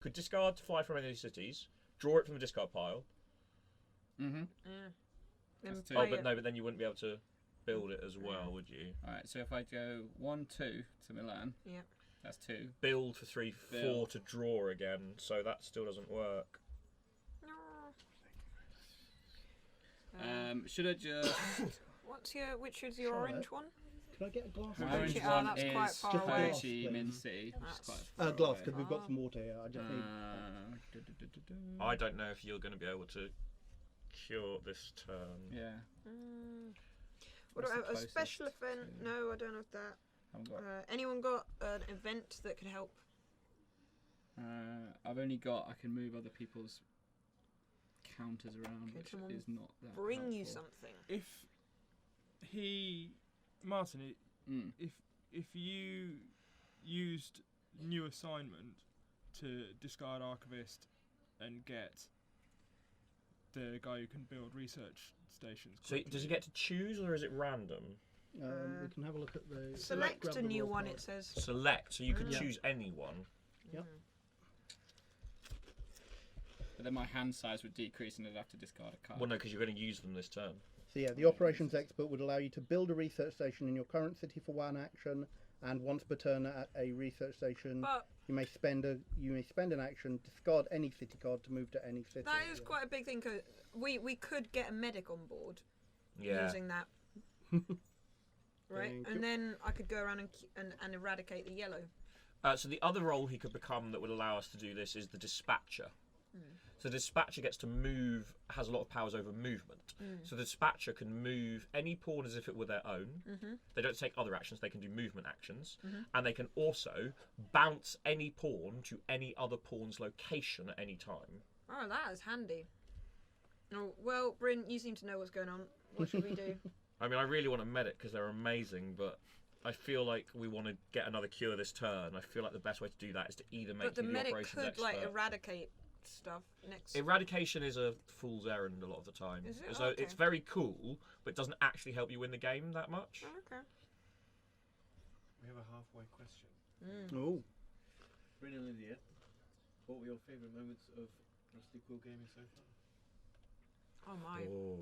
could discard to fly from any cities, draw it from the discard pile. Mm-hmm. Then Oh, play but it. no, but then you wouldn't be able to build it as well, would you? Alright, so if I go 1-2 to Milan, Yeah. that's 2. Build for 3, 4 Build. to draw again, so that still doesn't work. Should I just... Which is your Charlotte. orange one? Can I get a glass? My orange Oh, one that's is quite far away. Hoichi Min City, which is That's- quite far Glass, away. because we've got some water here. I just need. I don't know if you're going to be able to cure this turn. Yeah. What What's the do I have? A closest special event? to- No, I don't have that. I've got, Anyone got an event that could help? I've only got, I can move other people's counters around, Okay, which someone is not that Bring you helpful. something. If Martin, Mm. if you used new assignment to discard Archivist and get the guy who can build research stations. So does he get to choose, or is it random? We can have a look at the. Select grab a the new raw one, card. it says. Select, so you could Yeah. choose anyone. Yep. But then my hand size would decrease and I'd have to discard a card. Well, no, because you're going to use them this turn. So yeah, the operations expert would allow you to build a research station in your current city for 1 action, and once per turn at a research station, But you may spend an action, discard any city card to move to any city. that is quite a big thing, because we could get a medic on board Yeah. using that. Right? Thank you. And then I could go around and eradicate the yellow. So the other role he could become that would allow us to do this is the dispatcher. So the dispatcher gets to move, has a lot of powers over movement. So the dispatcher can move any pawn as if it were their own. They don't take other actions, they can do movement actions. And they can also bounce any pawn to any other pawn's location at any time. Oh, that is handy. Oh, well, Bryn, you seem to know what's going on. What should we do? I mean, I really want a medic because they're amazing, but I feel like we want to get another cure this turn. I feel like the best way to do that is to either make But the you the medic operations could, expert. like, eradicate stuff next. Eradication is a fool's errand a lot of the time. Is it? So Okay. it's very cool, but it doesn't actually help you win the game that much. Oh, okay. We have a halfway question. Oh, Bryn and Lydia, what were your favourite moments of Rusty Quill gaming so far? Oh, my. Oh.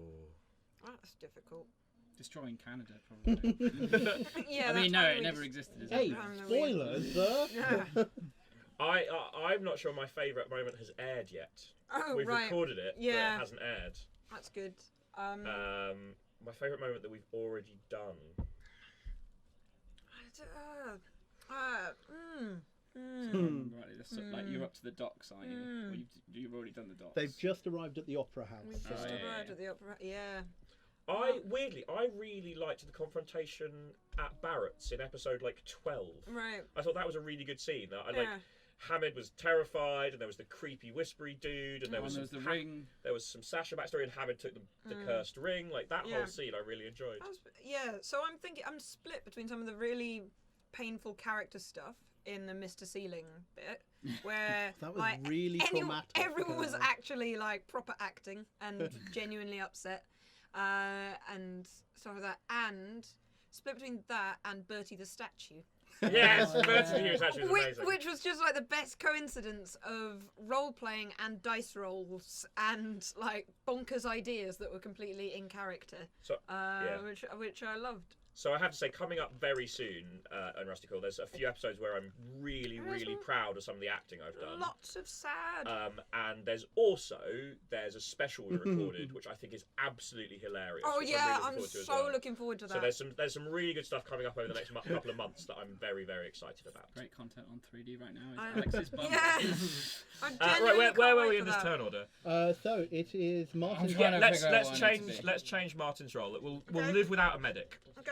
That's difficult. Destroying Canada, probably. Yeah, I mean, that's no, how it we never just- existed. Is hey, it? spoilers, sir. Yeah. I'm not sure my favourite moment has aired yet. Oh, We've right. recorded it, but Yeah. it hasn't aired. That's good. My favourite moment that we've already done. Right, that's sort of like you're up to the docks, aren't you? Or you've already done the docks. They've just arrived at the Opera House. We've just yeah, arrived yeah. at the opera. Yeah. I really liked the confrontation at Barrett's in episode like 12. Right. I thought that was a really good scene. I Yeah. like Hamid was terrified, and there was the creepy whispery dude, and there was And some there's the ring. there was some Sasha backstory, and Hamid took the cursed ring. Like that Yeah. whole scene, I really enjoyed. Yeah. So I'm thinking I'm split between some of the really painful character stuff in the Mr. Ceiling bit, where That was like really traumatic. everyone was actually like proper acting and genuinely upset, and stuff like that, and split between that and Bertie the statue. Yes, Bertie the statue was amazing. Which was just like the best coincidence of role playing and dice rolls and like bonkers ideas that were completely in character. So Which I loved. So I have to say, coming up very soon on Rusty Quill, there's a few episodes where I'm really proud of some of the acting I've done. Lots of sad. And there's a special we recorded, which I think is absolutely hilarious. Oh which yeah, I'm I'm really so looking forward to that. So there's some really good stuff coming up over the next couple of months that I'm very, very excited about. Great content on 3D right now. I- Alex's bum. Yeah. I Right, genuinely where can't were wait we for in this that. turn order? So it is Martin. trying to Let's figure out what I need to change be. let's change Martin's role. We'll Okay. live without a medic. Okay.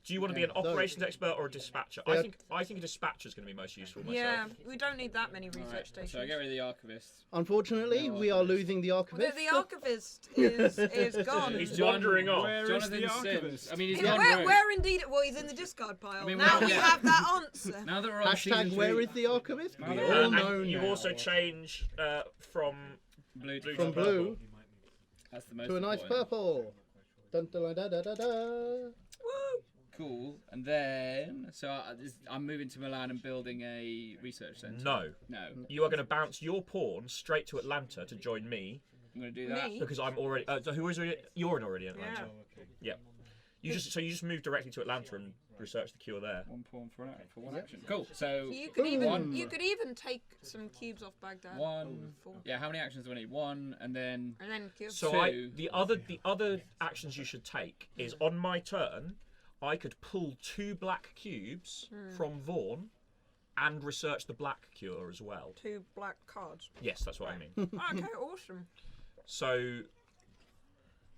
Do you want to be an So- operations expert or a dispatcher? Yeah. I think a dispatcher is going to be most useful myself. Yeah, we don't need that many research Alright, stations. so I get rid of the archivist. Unfortunately, No we are archivist. losing the Well, archivist. the archivist is gone. He's wandering off. Where is Jonathan the Sims. archivist? I mean, he's Yeah, gone rogue. where indeed? Well, he's in the discard pile. I mean, now we're- we yeah. have that answer. Now that we're on Hashtag season where 3, is the archivist? We And all And know you now. also change from blue to From purple. blue That's the most to a nice important. purple. Dun, dun, dun, dun, dun, dun. Woo! Cool. And then, I'm moving to Milan and building a research centre. No. No. You are going to bounce your pawn straight to Atlanta to join me I'm going to do that. Me? because I'm already. So who is already? You're already in Atlanta. Yeah. Oh, okay. Yep. You just move directly to Atlanta and research the cure there. One pawn for one action. Cool. So You could One. even take some cubes off Baghdad. one. 4. Yeah. How many actions do I need? One, and then And then cube. So Two. the other actions you should take is on my turn, I could pull 2 black cubes from Vaughan, and research the black cure as well. 2 black cards. Yes, that's what I mean. Okay, awesome. So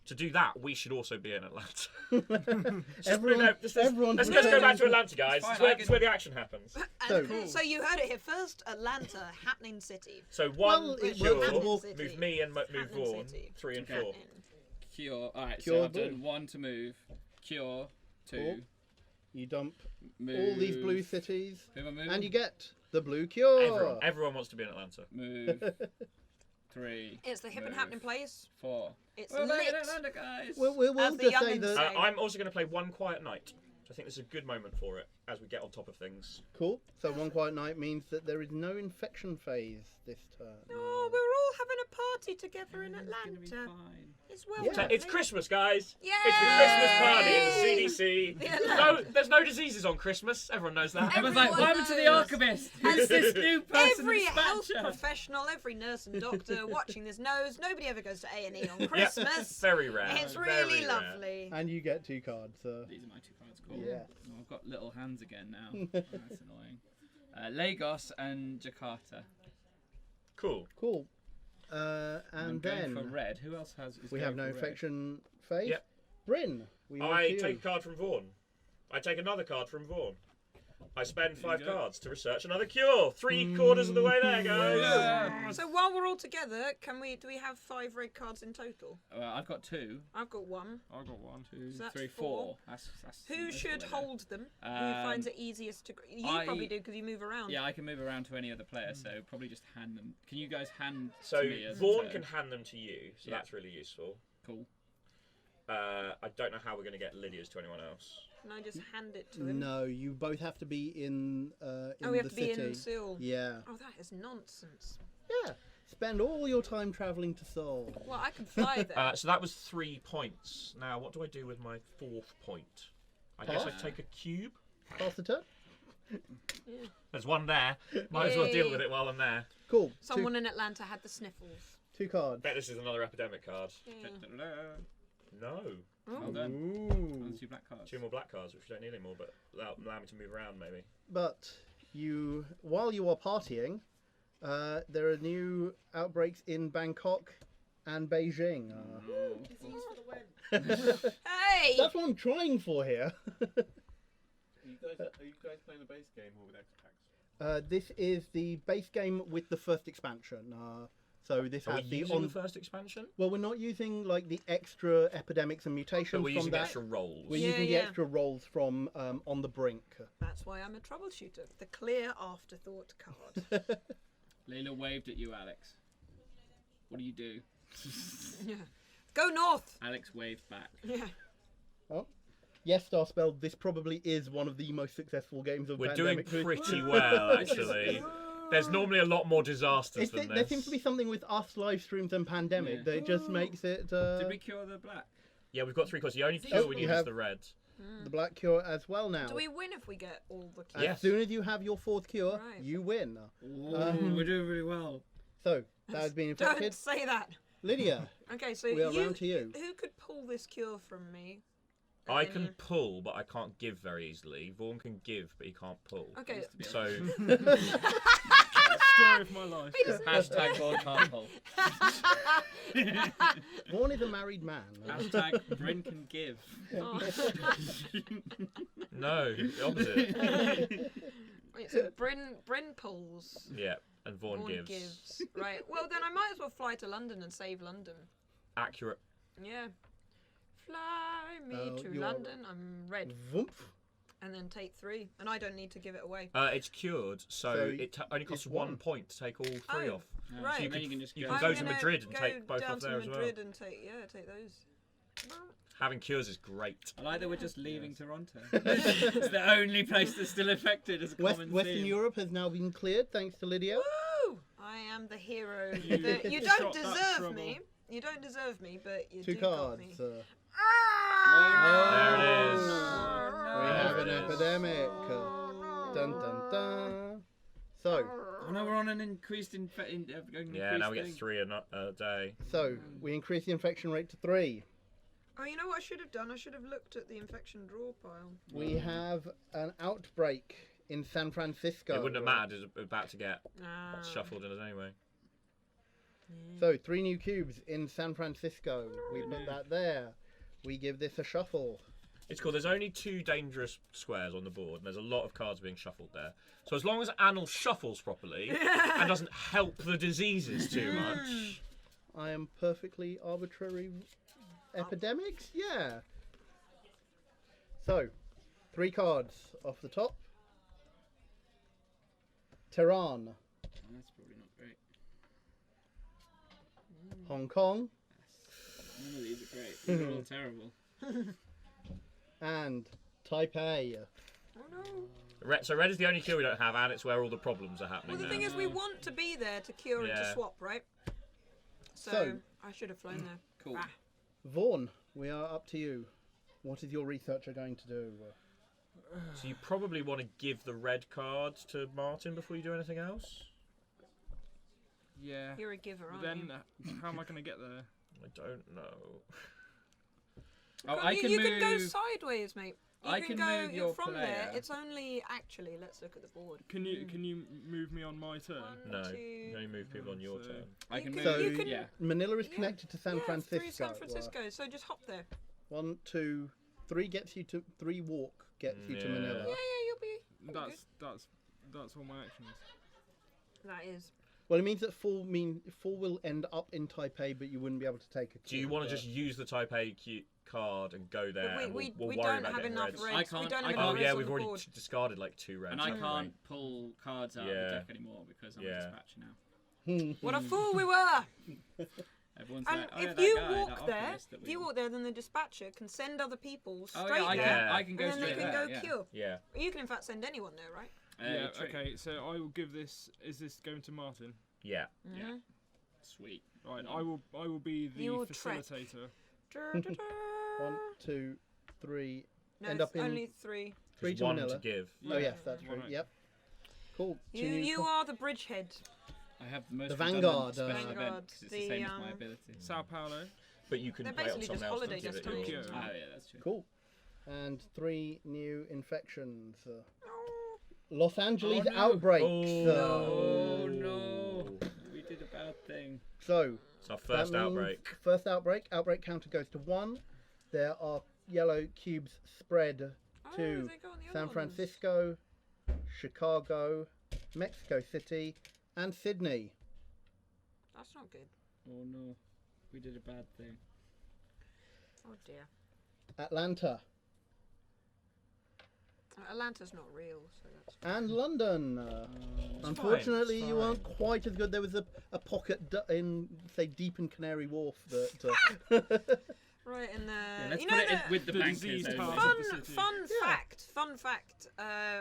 to do that, we should also be in Atlanta. Everyone, Let's go back to Atlanta, guys. Fine, It's where the action happens. So you heard it here first. Atlanta, happening city. So one Well, it cure, works for both- move me and move Happening Vaughan. city. 3 and Okay. 4. cure. All right. Cure So I've done Vaughan. 1 to move. Cure 2. Cool. You dump Move. all these blue cities, Who am I moving? and you get the blue cure. Everyone wants to be in Atlanta. Move. 3. It's the hip and Move. happening place. 4. It's We're back lit. in Atlanta, guys. We'll As the just say youngins that. say. I'm also going to play One Quiet Night. I think this is a good moment for it as we get on top of things. Cool. So one quiet night means that there is no infection phase this turn. Oh, we're all having a party together in It's gonna be Atlanta. fine. It's well. Yeah. worth It's it. Christmas, guys. Yay! It's the Christmas party in the CDC. Yeah. No, there's no diseases on Christmas. Everyone knows that. Everyone's like, Everyone what happened to the knows. archivist? Who's this new person? Every in health dispatcher? professional, every nurse and doctor watching this knows nobody ever goes to A&E on Christmas. Very rare. It's Very really rare. lovely. And you get 2 cards. These are my 2 cards. Cool. Yeah. Oh, I've got little hands again now. That's annoying. Lagos and Jakarta. Cool. Cool. I'm And going then for red. Who else has? Is we have going no for red? infection phase. Yep. Bryn, we move I to you. take a card from Vaughan. I take another card from Vaughan. I spend 5 you go. cards to research another cure. 3 quarters of the way there, guys. Yeah. So while we're all together, do we have 5 red cards in total? I've got 2. I've got 1. I got 1. 2, So that's 3, 4. 4. That's Who most should of the way hold them? Who Um, finds it easiest to? You I- probably do because you move around. there. Yeah, I can move around to any other player, so probably just hand them. Can you guys hand So to me as a Vaughan turn? can hand them to you, so Yeah. that's really useful. Cool. I don't know how we're going to get Lydia's to anyone else. Can I just hand it to him? No, you both have to be in Oh, we the have to city. be in Seoul. Yeah. Oh, that is nonsense. Yeah. Spend all your time travelling to Seoul. Well, I can fly there. So that was 3 points. Now, what do I do with my 4th point? I guess I take a cube. Pass the turn. There's one there. Might as well deal with it while I'm there. Cool. Someone in Atlanta had the sniffles. 2 cards. Bet this is another epidemic card. Yeah. No. Well done. Ooh. Those 2 black cards. 2 more black cards, which we don't need anymore, but allow me to move around, maybe. But while you are partying, there are new outbreaks in Bangkok and Beijing. Disease for the win. Hey! That's what I'm trying for here. Are you guys playing the base game or with X packs? This is the base game with the first expansion. So this Are we has the using the first expansion? Well, we're not using like the extra epidemics and mutations But we're from using that. extra rolls. We're Yeah, using the yeah. extra rolls from On the Brink. That's why I'm a troubleshooter. The clear afterthought card. Layla waved at you, Alex. What do you do? Yeah. Go north! Alex waved back. Yeah. Yes, Starspell, this probably is one of the most successful games of We're doing Pandemic. pretty well, actually. There's normally a lot more disasters than There this. seems to be something with us live streams and Pandemic Yeah. that just makes it. Did we cure the black? Yeah, we've got 3 cards. The only Oh, cure we you need have- is the red. The Black Cure as well now. Do we win if we get all the As keys? Yes. soon as you have your 4th cure, Right. you win. We're doing really well. So, that has been Don't infected. say that. Lydia, Okay, so we are round to you. who could pull this cure from me? I And can then pull, but I can't give very easily. Vaughan can give, but he can't pull. Okay. So, Story of my life. Hashtag Vaughan can't pull. Vaughan is a married man. Hashtag Bryn can give. Oh. no, the opposite. Wait, so Bryn pulls. Yeah, and Vaughan Vaughan gives. Right. Well, then I might as well fly to London and save London. Accurate. Yeah. Fly me Oh, to you are- London. I'm red. Voomp. And then take 3. And I don't need to give it away. It's cured, so, So it only costs it's 1 one. point to take all 3 Oh. off. Right. So then you can just you go. can I'm go to gonna Madrid and go take both down off to there as well. Madrid and take those. Having cures is great. I like that we're just leaving Toronto. It's the only place that's still affected as a common Western theme. Europe has now been cleared thanks to Lydia. Woo! I am the hero. You You shot don't that deserve trouble. me. You don't deserve me, but you Two do got cards. me. There it is. We have an epidemic. Dun dun dun. So, Oh no, we're on an increased Yeah, now we get 3 a day. we increase the infection rate to 3. Oh, you know what I should have done? I should have looked at the infection draw pile. We have an outbreak in San Francisco. It wouldn't have mattered. It's about to get Ah. shuffled in anyway. So 3 new cubes in San Francisco. We put that there. We give this a shuffle. It's cool. There's only 2 dangerous squares on the board, and there's a lot of cards being shuffled there. So as long as Anil shuffles properly and doesn't help the diseases too much. I am perfectly arbitrary. Epidemics? Yeah. So, 3 cards off the top. Tehran, That's probably not great. Hong Kong, None of these are great. These are all terrible. and Taipei. Oh no. So red is the only cure we don't have, and it's where all the problems are happening Well, the now. thing is, we want to be there to cure and to Yeah. swap, right? So, So- I should have flown there. Cool. Ah. Vaughan, we are up to you. What is your researcher going to do? So you probably want to give the red cards to Martin before you do anything else? Yeah. You're a giver, But aren't then, you? how am I going to get there? I don't know. Oh, Can't I you, can you move. can go sideways, mate. You I can can go move your from there. player. It's only actually. Let's look at the board. Can you move me on my turn? One, No, two, you can only move people on your So- turn. I can You move. can- you can- Yeah. Manila is Yeah. connected to San yeah, Francisco. 3 San Francisco. So just hop there. 1, 2, 3 gets you to 3 walk gets you to Yeah. Manila. Yeah, you'll be good. That's all my actions. That is. Well, it means that 4 will end up in Taipei, but you wouldn't be able to take a. Do you want to just use the Taipei card and go there? But and we we'll worry don't about have getting enough reds? reds. I We can't- don't I have can't- enough Oh reds yeah, on we've the already board. discarded like 2 reds. And I haven't can't pull cards out of Yeah. the deck anymore because I'm Yeah. a dispatcher now. What a fool we were! Everyone's And like, oh, yeah, if that you guy, that walk there, alchemist that if we- you walk there, then the dispatcher can send other people straight Oh yeah, I there, can. Yeah. I can go and then they straight can there. go Yeah. cure. Yeah. You can in fact send anyone there, right? Yeah. true. Okay. So I will give this. Is this going to Martin? Yeah. Yeah. Sweet. Right. Yeah. I will be the You will trek. facilitator. 1, 2, 3. No, End up in only 3. 3 There's to 1 Manila. to give. Oh yes, that's Right. true. Yep. Cool. You are the bridgehead. I have the most The redundant Vanguard, special Vanguard, event 'cause it's the the, same as my um, ability. Sao Paulo. But you can They're play it on basically someone just else and holiday give it destinations. yours. Tokyo. Oh yeah, that's true. Cool. And 3 new infections. Los Angeles Oh, no. outbreaks. Oh no, we did a bad thing. So It's our that first means outbreak. First outbreak. Outbreak counter goes to 1. There are yellow cubes spread Oh, to they go on the other San ones. Francisco, Chicago, Mexico City, and Sydney. That's not good. Oh no, we did a bad thing. Oh dear. Atlanta Atlanta's not real, so that's. and London. It's Unfortunately, fine, you it's weren't fine. quite as good. There was a pocket in, say, deep in Canary Wharf that. Right in the. Let's you put know it in the with the the bankers diseased only. part. fun, of the city. fun Yeah. fact. Fun fact.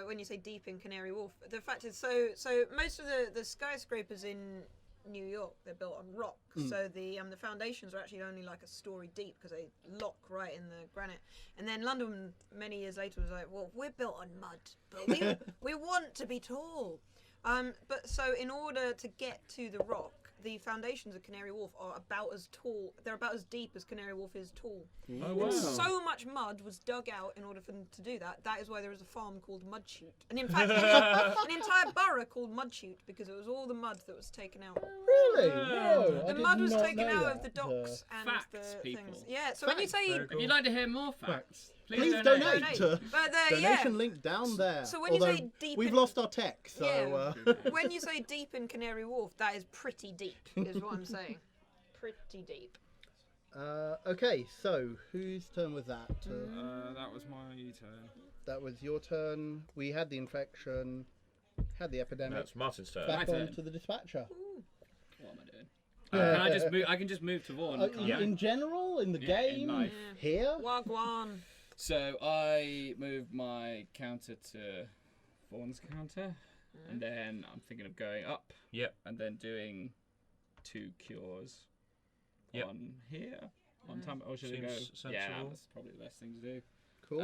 When you say deep in Canary Wharf, the fact is so most of the skyscrapers in New York, they're built on rock. So the foundations are actually only like a story deep because they lock right in the granite. And then London, many years later, was like, well, we're built on mud, but we want to be tall. But so in order to get to the rock, the foundations of Canary Wharf are about as tall. They're about as deep as Canary Wharf is tall. Oh, And wow. so much mud was dug out in order for them to do that. That is why there is a farm called Mudchute. And in fact, an entire borough called Mudchute because it was all the mud that was taken out. Really? Whoa, I The did mud was not taken know out of the that. docks and Facts, the people. things. Yeah, so when you Facts. say... Very If you'd like to hear more facts, Please donate. donate. But Donation yeah, link down there. So when you Although say deep we've in- lost our tech, so Yeah. when you say deep in Canary Wharf, that is pretty deep, is what I'm saying. Pretty deep. okay. So whose turn was that? That was my turn. That was your turn. We had the infection, had the epidemic. That's Martin's turn. Back My on turn. to the dispatcher. What am I doing? Can I just move? I can just move to Vaughan. can't I? In general, in the Yeah, in game, life. here. Wagwan. So I move my counter to Vaughan's counter, and then I'm thinking of going up. Yep. And then doing 2 cures. Yep. On here. On time. Or should I go? Seems Yeah, sensible. that's probably the best thing to do. Cool.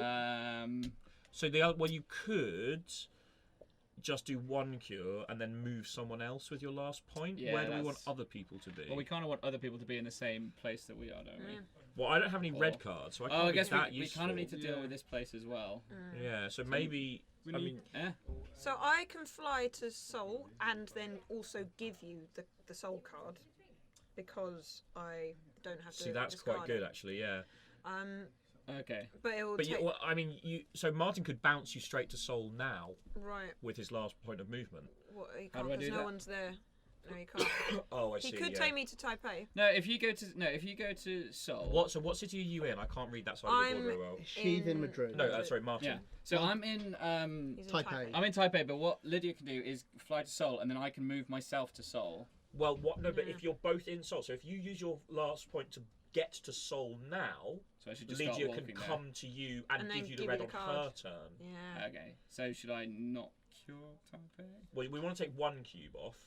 So you could just do 1 cure and then move someone else with your last point. Yeah, Where do we want that's- other people to be? Well, we kind of want other people to be in the same place that we are, don't we? Well, I don't have any Or- red cards, so I can't Oh, I be guess that we useful. kind of need to deal Yeah. with this place as well. Yeah, so maybe. We I need- mean, Eh? So I can fly to Seoul and then also give you the Soul card because I don't have to. see, that's discard quite good it. actually. Yeah. Okay. But it will But take. well, I mean, so Martin could bounce you straight to Seoul now Right. with his last point of movement. What, he How can't do I because do no that? one's there. No, he can't. Oh, I He see. could yeah. take me to Taipei. No, if you go to Seoul. What city are you in? I can't read that side of the board very well. She's in Madrid. No, sorry, Martin. Yeah. So I'm in He's in Taipei. I'm in Taipei, but what Lydia can do is fly to Seoul, and then I can move myself to Seoul. Well, what? No, but if you're both in Seoul, so if you use your last point to get to Seoul now, So I should just Lydia start can walking come to you and, And then give you the give red you on the her card. turn. Yeah. there. Okay. So should I not cure Taipei? Well, we want to take 1 cube off.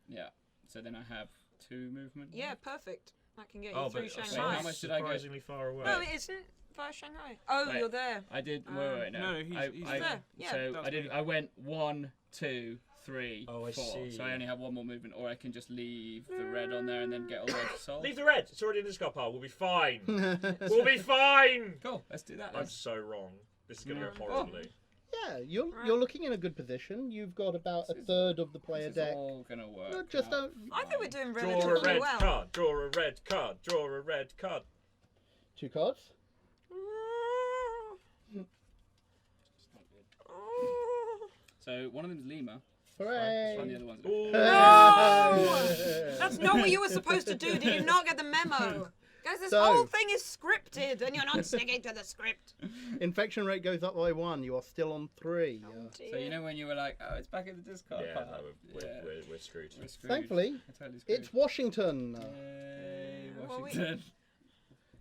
Yeah. So then I have 2 movement. Yeah, perfect. That can get you Oh, through but Shanghai. how much did I go? surprisingly far away. No, it isn't via Shanghai. Oh, Wait. you're there. I did. Wait, no. No, he's there. Yeah. So That's I did. me. I went 1, 2, 3, Oh, I 4. see. So I only have 1 more movement, or I can just leave the red on there and then get all the way to Seoul. Leave the red. It's already in the discard pile. We'll be fine. We'll be fine. Cool. Let's do that. I'm Then. so wrong. This is going to go Oh. horribly. Yeah, you're looking in a good position. You've got about a third of the player This is deck. all gonna work. No, just out don't. I think we're doing Draw a relatively red well. card. Draw a red card. Draw a red card. 2 cards. So one of them's Lima. Hooray! And the other one's. Ooh. No! That's not what you were supposed to do. Did you not get the memo? Guys, this So- whole thing is scripted, and you're not sticking to the script. Infection rate goes up by 1. You are still on 3. So you know when you were like, oh, it's back in the discard Yeah, pile. no, we're Yeah. screwed. We're screwed. Thankfully, We're totally screwed. it's Washington. Yay, Well, Washington.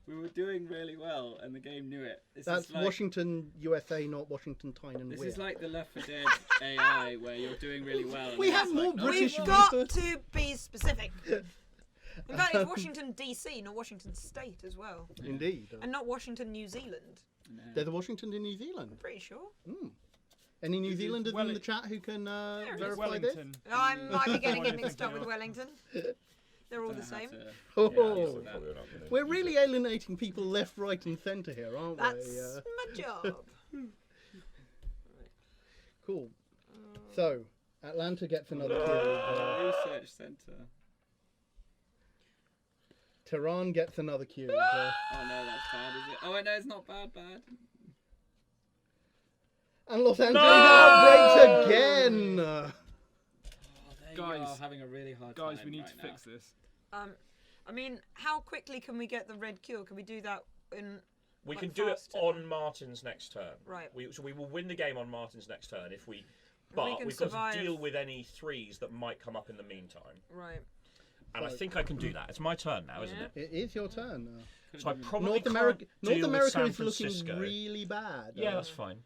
We were doing really well, and the game knew it. This That's is like, Washington, USA, not Washington, Tyne and This Weir. is like the Left 4 Dead AI, where you're doing really well. And We then have it's more like, oh, British We've well. got to be specific. In fact, it's Washington DC, not Washington State as well. Indeed. And not Washington, New Zealand. No. There's a Washington in New Zealand. Pretty sure. Any New Is it Zealanders in Welling- the chat who can it's verify this? Wellington. I might be getting it Wellington, mixed up yeah. with Wellington. They're all Don't the know how same. to- Oh, use that. we're really alienating people left, right, and centre here, aren't That's we? my job. Cool. So, Atlanta gets another cube. Research Centre. Tehran gets another cube. Oh no, that's bad, is it? Oh, wait, no, it's not bad. And Los Angeles No! outbreaks again. Oh, there you Guys, are having a really hard Guys, time we need right to now. fix this. I mean, how quickly can we get the red cure? Can we do that in? We Like can do it faster. on Martin's next turn. Right. So we will win the game on Martin's next turn if we. we But can we've got survive. to deal with any 3s that might come up in the meantime. Right. And I think I can do that. It's my turn now, isn't it? It is your turn. So I probably North can't America, deal North with America San is looking Francisco. really bad. Yeah, that's fine.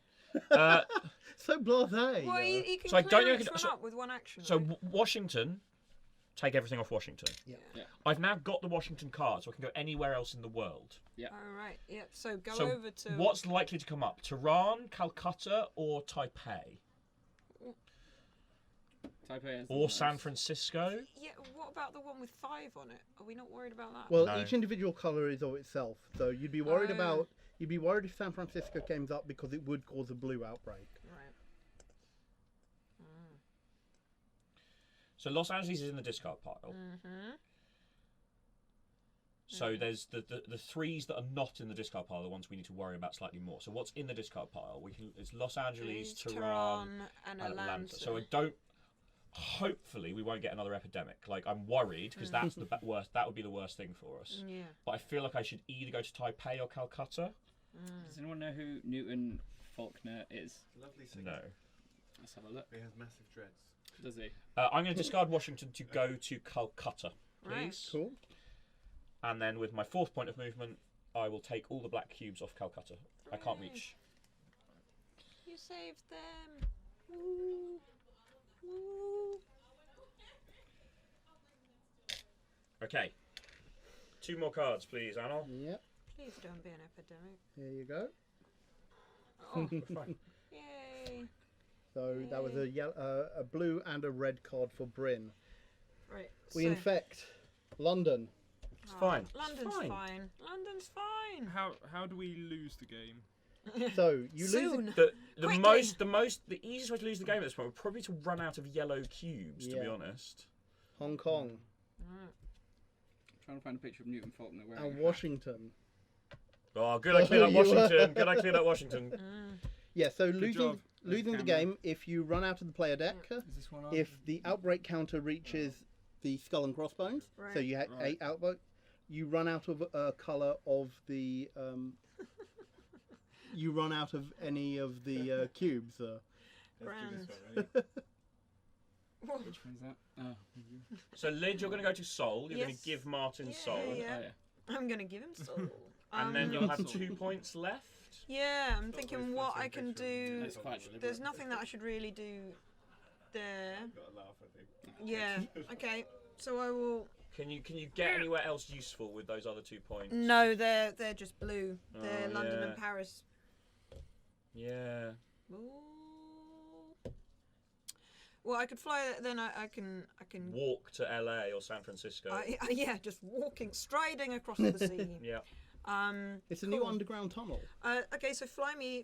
So blasé. Well, he can So I don't clear know- each one so- up with one action. So right? Washington, take everything off Washington. Yeah. I've now got the Washington card, so I can go anywhere else in the world. All right. Yep. So go So over to. what's likely to come up? Tehran, Calcutta, or Taipei? Taipei has the Or most. San Francisco? Yeah. What about the one with 5 on it? Are we not worried about that? Well, No. each individual color is of itself, so you'd be worried Oh. about. You'd be worried if San Francisco came up because it would cause a blue outbreak. Right. So Los Angeles is in the discard pile. So there's the 3s that are not in the discard pile, the ones we need to worry about slightly more. So what's in the discard pile? It's Los Angeles, It's Tehran, and and Atlanta. Atlanta. So I don't. Hopefully, we won't get another epidemic. Like I'm worried because that's the worst. That would be the worst thing for us. Yeah. But I feel like I should either go to Taipei or Calcutta. Does anyone know who Newton Faulkner is? Lovely singer. No. Let's have a look. He has massive dreads. Does he? I'm going to discard Washington to go to Calcutta. Right. please. Cool. And then with my 4th point of movement, I will take all the black cubes off Calcutta. I can't reach. You saved them. Woo. Woo. Okay. 2 more cards, please, Anil. Yep. Please don't be an epidemic. Here you go. Oh, Fine. yay. So that was a blue and a red card for Bryn. Right. We so, infect London. It's fine. London's It's fine. fine. London's fine. How do we lose the game? So you lose. Soon. The easiest way to lose the game at this point would probably to run out of yellow cubes. To be Yeah. honest. Hong Kong Right. Trying to find a picture of Newton Faulkner wearing and a hat. Washington. Oh, good! I cleared up You were- Washington. Good! I cleared up Washington. Yeah. So job. losing the Cameron. game if you run out of the player deck. Is this one on? If the outbreak counter reaches the skull and crossbones, so Right. you have Right. 8 outbreak, you run out of a colour of the. You run out of any of the cubes. Let's do Grand. this one, ready? Whoa. Which one's that? Oh. So, Lid, you're going to go to Soul. You're going Yes. to give Martin Yeah, Soul, yeah. Oh, yeah. I'm gonna give him soul. and then you'll have Soul. 2 points left. Yeah, I'm Got thinking very what fancy I can picture of do. That's quite deliberate. There's nothing that I should really do there. Got a laugh, I think. Yeah. Okay. So I will. Can you get anywhere else useful with those other 2 points? No, they're just blue. They're Oh, London yeah. and Paris. Yeah. Ooh. Well, I could fly. Then I can. Walk to LA or San Francisco. Yeah, just walking, striding across the sea. Yeah. It's a new Cool. underground tunnel. Okay, so fly me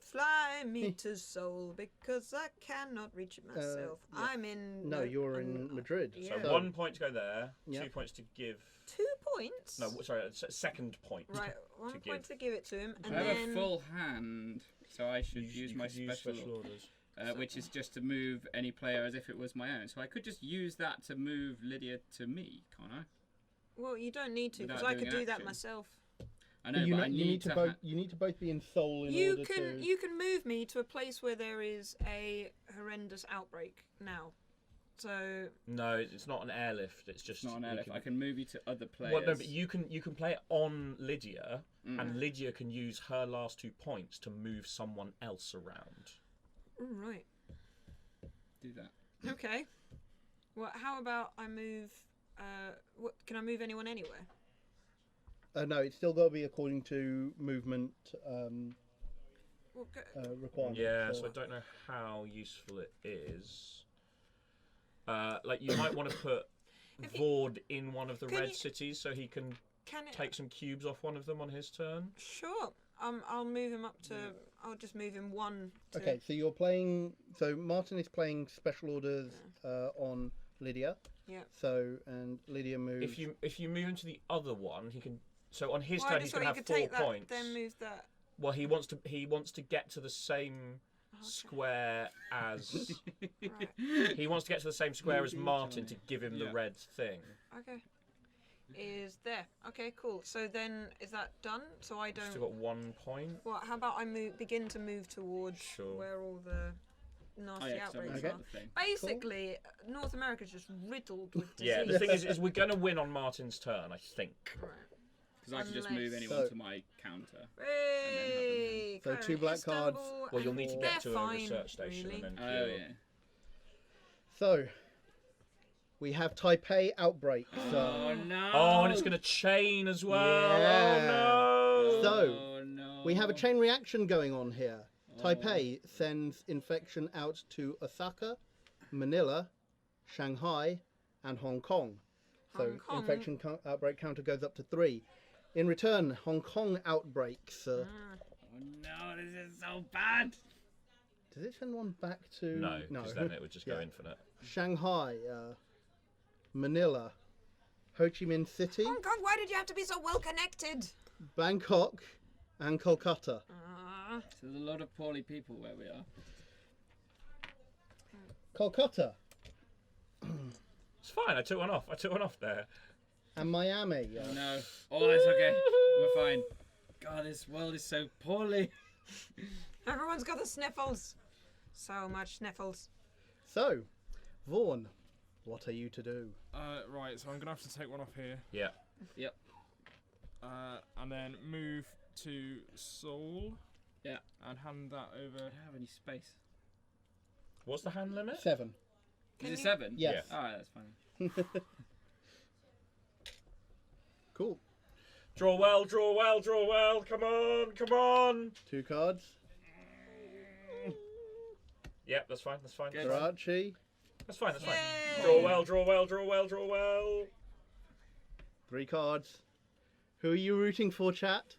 to Seoul because I cannot reach it myself. yeah. I'm in. No, you're in Madrid. So Yeah. 1 point to go there. Yeah. 2 points to give. 2 points. No, sorry, 2nd point. Right, 1 to point give. to give it to him, and I have then a full hand, so I should use my could use special, orders. which is just to move any player as if it was my own. So I could just use that to move Lydia to me, can't I? well, you don't need to because Without I could doing do that action. myself. I know, you, but know, I you need to to both. You need to both be in Seoul in You order can to. you can move me to a place where there is a horrendous outbreak now. So No, it's not an airlift. It's just. It's not an you airlift. can- I can move you to other players. Well, no, but you can play it on Lydia, Mm. and Lydia can use her last 2 points to move someone else around. right, do that. okay. Well, how about I move? What can I move anyone anywhere? No, it's still got to be according to movement Well, requirements. Yeah, so I don't know how useful it is. Like you might want to put If you- Vord in one of the Can red you- cities so he can can it? take some cubes off one of them on his turn. Sure. I'll move him up to. I'll just move him 1. To, Okay, so you're playing. So Martin is playing special orders on Lydia. Yeah. So and Lydia moves. If you move him to the other one, he can. So on his Well, I turn, just he's going thought to you have could 4 take points. that, then move that. Well, he wants to get to the same square as Right. he wants to get to the same square as Martin to give him the Yeah. red thing. Okay. Is there? Okay, cool. So then, is that done? So I don't. Still got 1 point. Well, how about I begin to move towards Sure. where all the Oh, nasty yeah, 'cause I outbreaks moved Okay. are. the thing. Basically, North America's just riddled with disease. Yeah, the thing is we're going to win on Martin's turn, I think. Right. Because I can just move Unless- anyone So- to my counter. Hey, So Cairo, 2 black cards. Istanbul, Well, you'll and need to they're get to a fine, research station really. and then Oh, cure. yeah. So we have Taipei outbreaks. Oh, no. Oh, and it's going to chain as well. Yeah. Oh no! So, Oh, no. we have a chain reaction going on here. Taipei sends infection out to Osaka, Manila, Shanghai, and Hong Kong. So Hong Kong. infection outbreak counter goes up to 3. In return, Hong Kong outbreaks. Oh, no, this is so bad. Does it send one back to? No, because then it would just go Yeah. infinite. Shanghai, Manila, Ho Chi Minh City, Hong Kong, why did you have to be so well connected? Bangkok, and Kolkata. So there's a lot of poorly people where we are. Kolkata It's fine. I took one off. There. and Miami. Oh, no. Oh, it's okay. We're fine. God, this world is so poorly. Everyone's got the sniffles. So much sniffles. So, Vaughan, What are you to do? Right, so I'm gonna have to take one off here. Yeah. Yep. And then move to Soul. Yeah. And hand that I over. don't have any space. What's the hand limit? 7. Is you- it 7? Yes. Alright, that's fine. Cool. Draw well, draw well, draw well. Come on, come on. 2 cards. Yep, that's fine, that's fine. Good. For Archie. That's fine, that's fine. Yay! Draw well, draw well, draw well, draw well. 3 cards. Who are you rooting for, chat?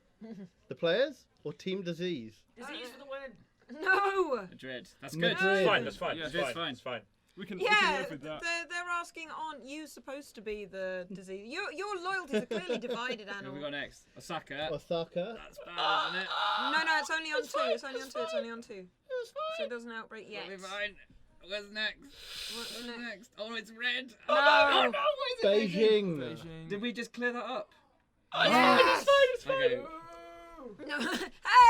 The players or Team Disease? Disease for the win. No. Madrid. That's good. Madrid. It's fine, that's fine, Yeah, that's it's fine, fine. it's fine. We can Yeah, live with that. they're asking, aren't you supposed to be the disease? Your loyalties are clearly divided, What have we Anil. got next? Osaka. Osaka. That's bad, isn't it? No, it's only on 2. It's only on 2. It's only on 2. So it doesn't outbreak yet. It'll be fine. Where's next? What's What's next? next? Oh, it's red. No. Oh, no, why is it Beijing. Beijing. Did we just clear that up? Yes! Okay. No.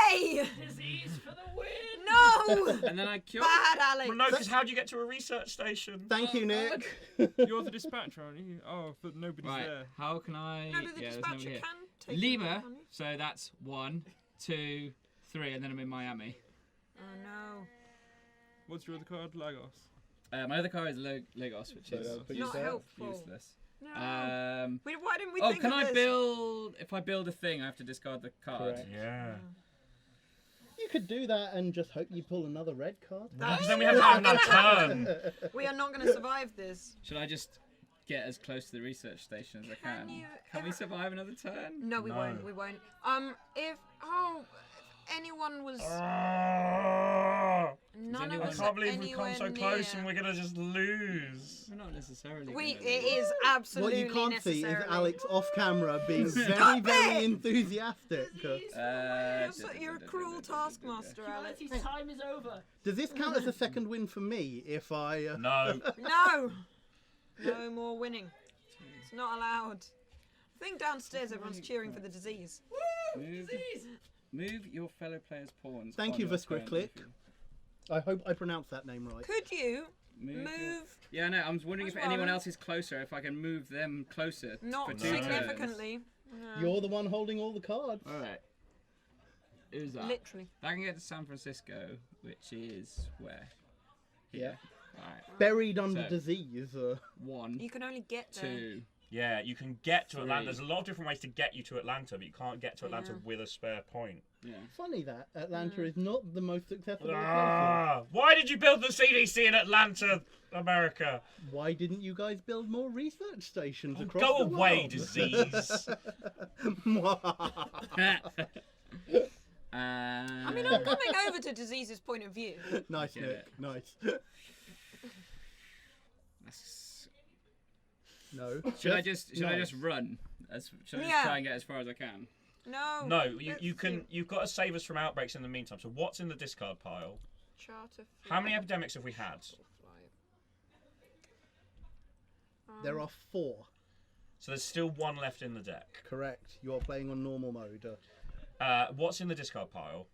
Hey! Disease for the win! No! And then I killed. Bad, Alex. Well, no, because how do you get to a research station? Thank you, Nick. You're the dispatcher, aren't you? Oh, but nobody's Right. there. How can I? No, but the yeah, there's dispatcher nobody here. can take Lima. it, can't he? So that's 1, 2, 3, and then I'm in Miami. Oh no. What's your other card? Lagos. My other car is Lagos, which So is that'll put Not yourself. helpful. useless. No. Why didn't we Oh, think can of I this? build? If I build a thing, I have to discard the card. Correct. Yeah. You could do that and just hope you pull another red card. Because then we have to have another turn. We are not going to survive this. Should I just get as close to the research station as I Can can? you Can we ever- survive another turn? No, we No. won't. We won't. If anyone was none of anyone- I us can't are believe we've come anywhere so close and near- we're gonna just lose. We're not necessarily. We gonna it lose. is absolutely What you can't see is necessarily. Alex off camera being very, Stop very it! enthusiastic. You're a cruel taskmaster, Alex. Humanity's time is over. Does this count as a second win for me if I... No. No, no more winning. It's not allowed. I think downstairs everyone's cheering for the disease. Move your fellow players' pawns. Thank on you, your Viscrit turn. Click. I hope I pronounced that name right. Could you Move. your- move Yeah, no. I'm wondering if That's anyone fine. else is closer. If I can move them closer. not for 2 turns. significantly? No. You're the one holding all the cards. All right. Who's that? Literally. That can get to San Francisco, which is where? Yeah. Alright. Buried under So- disease. 1, You can only get there. 2. Yeah, you can get to Atlanta. Three. There's a lot of different ways to get you to Atlanta, but you can't get to Atlanta Yeah. with a spare point. Yeah. Funny that Atlanta is not the most successful of places. Ah, why did you build the CDC in Atlanta, America? Why didn't you guys build more research stations across Go the away, world? disease. I mean, I'm coming over to disease's point of view. Nice, Get Nick. it. Nice. That's- No. Should I just nice. run? Should I just Yeah. try and get as far as I can? No. No, you let's can. see. You've got to save us from outbreaks in the meantime. So what's in the discard pile? Charter. How many epidemics have we had? There are 4. So there's still one left in the deck. Correct. You are playing on normal mode. What's in the discard pile?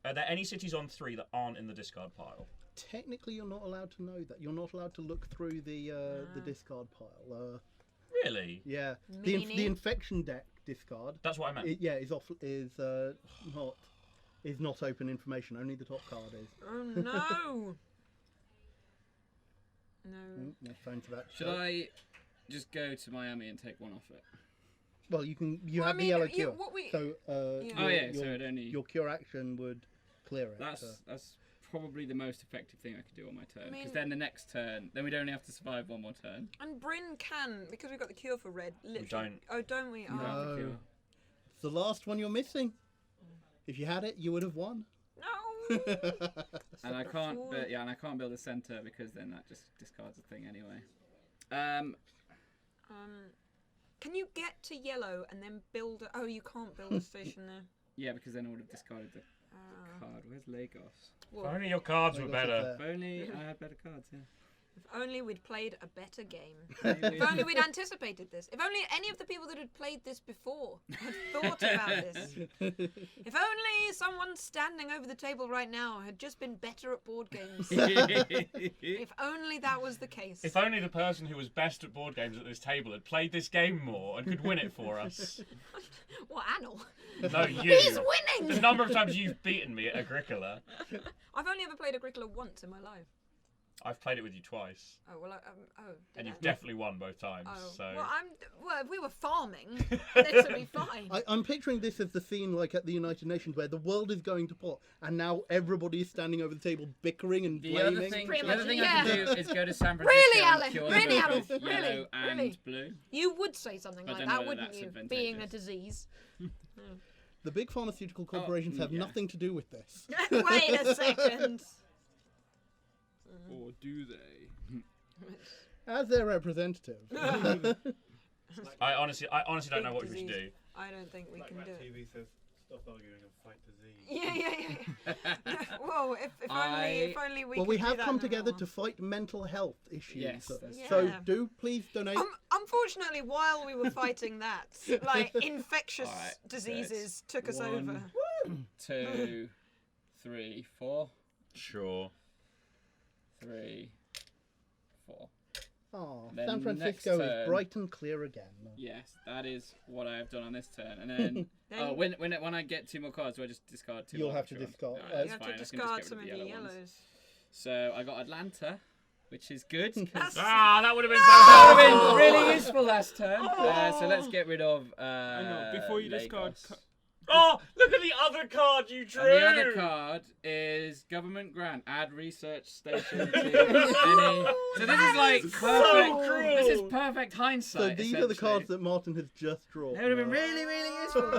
Are there any cities on 3 that aren't in the discard pile? Technically, you're not allowed to know that. You're not allowed to look through the discard pile. Really? Yeah. Meaning? The infection deck discard. That's what I meant. Is not open information. Only the top card is. Oh no. No. No phone for that. Should I just go to Miami and take one off it? Well, you can. You Well, have I mean, the yellow you- cure. what we- So. Yeah. Oh your- yeah, your, so it only. your cure action would clear it. That's probably the most effective thing I could do on my turn. I Because mean- then the next turn, then we'd only have to survive one more turn. And Bryn can, because we've got the cure for red. Literally. don't. Oh, don't we? You don't have Oh. the No. cure. It's the last one you're missing. If you had it, you would have won. No. And I can't, Fool. but yeah, and I can't build a center because then that just discards a thing anyway. Can you get to yellow and then build? Oh, you can't build a station there. Yeah, because then I would have discarded the Uh, card. Where's Lagos? If only your cards were Lagos is better. there. If only I had better cards. Yeah. If only we'd played a better game. If only we'd anticipated this. If only any of the people that had played this before had thought about this. If only someone standing over the table right now had just been better at board games. If only that was the case. If only the person who was best at board games at this table had played this game more and could win it for us. What, Anil? No, you. He's winning! The number of times you've beaten me at Agricola. I've only ever played Agricola once in my life. I've played it with you twice. Oh, well, And did you've I? definitely won both times. Oh, So. well, if we were farming, this would be fine. I'm picturing this as the scene like at the United Nations where the world is going to pot and now everybody is standing over the table bickering and The blaming. other thing, Pretty the other much, thing yeah. I can do is go to San Francisco Really, and Alan? cure Really, them Alan? with Really? yellow and Really? blue. You would say something I like don't know that, whether wouldn't that's you? advantageous. Being a disease. The big pharmaceutical corporations have yeah. nothing to do with this. Wait a second. Or do they? As their representative. I honestly don't know Big what we should disease. do. I don't think we can do it. TV says, stop arguing and fight disease. Yeah. Whoa, if only we Well, could we do have that come in the together war. to fight mental health issues. Yes, that's So Yeah. do please donate. Unfortunately, while we were fighting that, like infectious Alright, diseases took us 1, over. 2, 3, 4. Sure. 3, 4. Oh, Then San next Francisco is turn- bright and clear again. Yes, that is what I have done on this turn. And then, Then when I get 2 more cards, do I just discard 2 You'll more? have to Sure. discard. Alright, you that's have fine. to I can just discard get some rid of of your the yellows. yellows. So I got Atlanta, which is good. 'cause That's- Ah, that would have been that would so have helpful. been really useful last turn. So let's get rid of. Hang on, before you discard. Lagos. Oh, look at the other card you drew. And the other card is government grant. Add research station to any. So this is like perfect. cruel. This is perfect hindsight. So these are the essentially. cards that Martin has just drawn. They would have been really, really useful.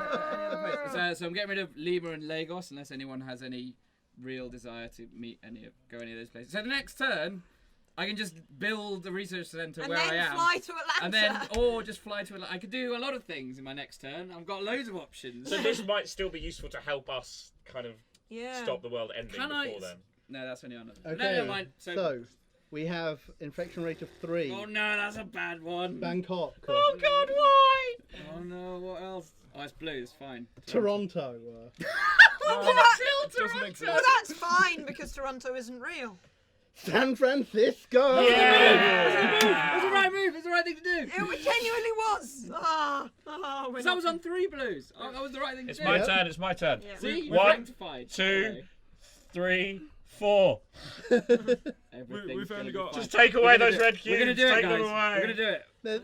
So I'm getting rid of Lima and Lagos, unless anyone has any real desire to go any of those places. So the next turn, I can just build the research centre And where I then am. fly to Atlanta. And then, or just fly to Atlanta. I could do a lot of things in my next turn. I've got loads of options. So this might still be useful to help us kind of yeah. stop the world ending Can before I- then. No, that's only on. Okay, No, never mind. so we have infection rate of 3. Oh no, that's a bad one. Bangkok. Oh God, why? Oh no, what else? Oh, it's blue. It's fine. Toronto. Doesn't exist. Well, that's fine because Toronto isn't real. San Francisco. Yeah. It's the right move. It's the right thing to do. It genuinely was. Because I was on 3 blues. That was the right thing It's to do. my Yeah. turn. It's my turn. Yeah. See, you've One, rectified. 2, Okay. 3, 4. Everything's We've gonna only be got- fine. Just take away We're gonna those do- red cubes. We're gonna do it, Take guys. them away. We're gonna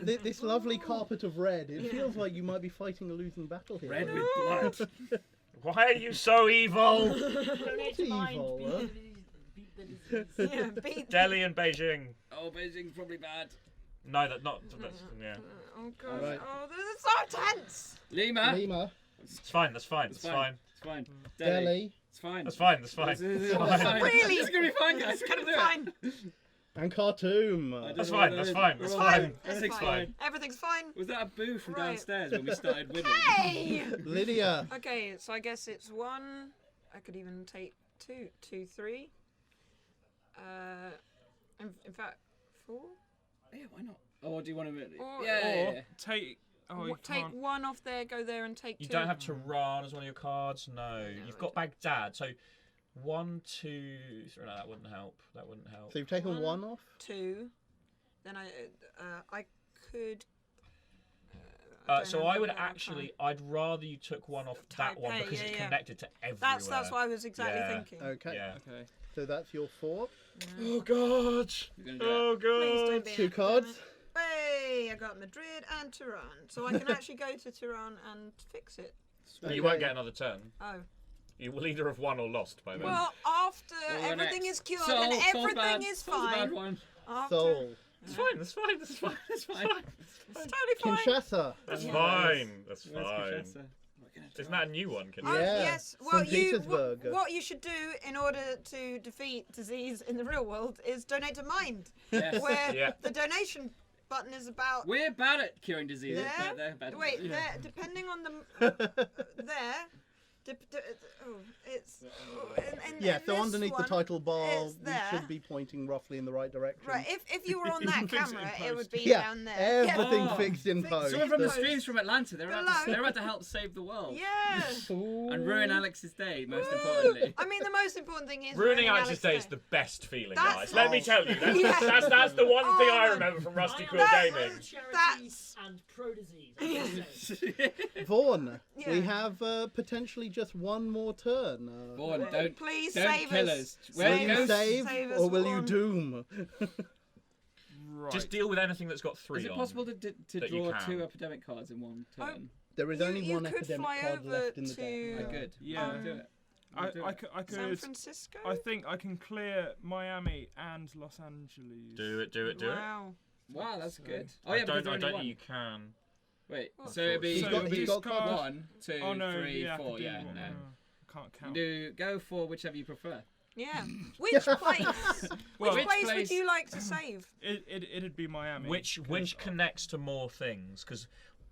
do it. This lovely carpet of red. It Yeah. feels like you might be fighting a losing battle here. Red with blood. Why are you so evil? Donate to mind. evil, Beat huh? the disease. Beat the disease. Yeah, beat. Delhi and Beijing. Oh, Beijing's probably bad. No, that's not. That's, yeah. Oh god. Alright. Oh, this is so tense. Lima. Lima, It's fine. That's fine. It's fine. It's fine. Delhi, It's fine. That's fine. That's fine. This is It's fine. fine. Really? It's gonna be fine, guys. It's We're gonna gonna be do it. fine. and Khartoum. That's fine. That's fine. That's fine. Everything's It's fine. Everything's fine. Was that a boo from Right. downstairs when we started winning? Hey! Lydia. Okay, so I guess it's 1. I could even take 2, 2, 3. In fact, 4. Yeah, why not? Or do you want to? Or- Yeah. Take. Oh, you Take can't. 1 off there, go there, and take 2. You don't have Tehran as one of your cards. No, you've got Baghdad. So 1, 2, 3. No, that wouldn't help. That wouldn't help. So you've taken 1 off? 2. Then I could. So don't I have would that much actually. time. I'd rather you took 1 off that one Taipei, because yeah, it's yeah. connected to everywhere. That's what I was exactly Yeah. thinking. Okay. Yeah. Okay. So that's your 4. Oh God. You're gonna do Oh Please God. don't be 2 academic. cards. Hey, I got Madrid and Tehran, so I can actually go to Tehran and fix it. You won't get another turn. Oh. You will either have won or lost by then. Well, after Well, everything next. is cured Soul, and Soul's everything bad. is Soul's a bad fine. one. After, Seoul. It's fine. That's fine. That's fine. That's fine. It's totally fine. Kinshasa. That's Yeah. fine. That's Where's fine. Kinshasa? We're gonna Isn't try. that a new one? Can Oh, you? Yeah. yes. Well, St. you Petersburg. what you should do in order to defeat disease in the real world is donate to Mind, Yes. where Yeah. the donation button is about. We're bad at curing diseases. There? They're bad. Wait, Yeah. there. Depending on the there, Yeah, so underneath the title bar, it's we there. should be pointing roughly in the right direction. Right, if you were on that Fix it in camera, it post. would be Yeah, down there. everything Oh. fixed in Fixed post. Someone from the Post. streams from Atlanta, they're Below. about to help save the world. Yeah. And ruin Alex's day, most Woo! importantly. I mean, the most important thing is Ruining Alex's Alex's day is the best feeling, That's- guys. Let me tell you. That's, Yeah. that's the one thing I Oh, remember from Rusty I Quill am Gaming. pro-charities and pro-disease. I must say. Vaughan, Yeah. we have potentially just one more turn. Vaughn, Please don't save kill us. us. Will Where you goes- save, save us, or will you Vaughan. doom? Right. Just deal with anything that's got 3 Is it on. possible to that you draw can. 2 epidemic cards in one turn? There is You- only you one could epidemic fly card over left in the to- deck. Oh, good. Yeah. Let's do it. I Let's do it. San could. Francisco? I think I can clear Miami and Los Angeles. Do it. Wow. Wow, that's So- good. Oh I yeah, because don't there's only think one. you can. Wait, Oh. so it'd be He's got- he's got cards. 1, 2, Oh no, 3, yeah, I 4. could do Yeah, one, no. Can't You count. do go for whichever you prefer. Yeah. Which place? Well, which place would place- you like to save? It'd be Miami. Which 'cause connects to more things? Because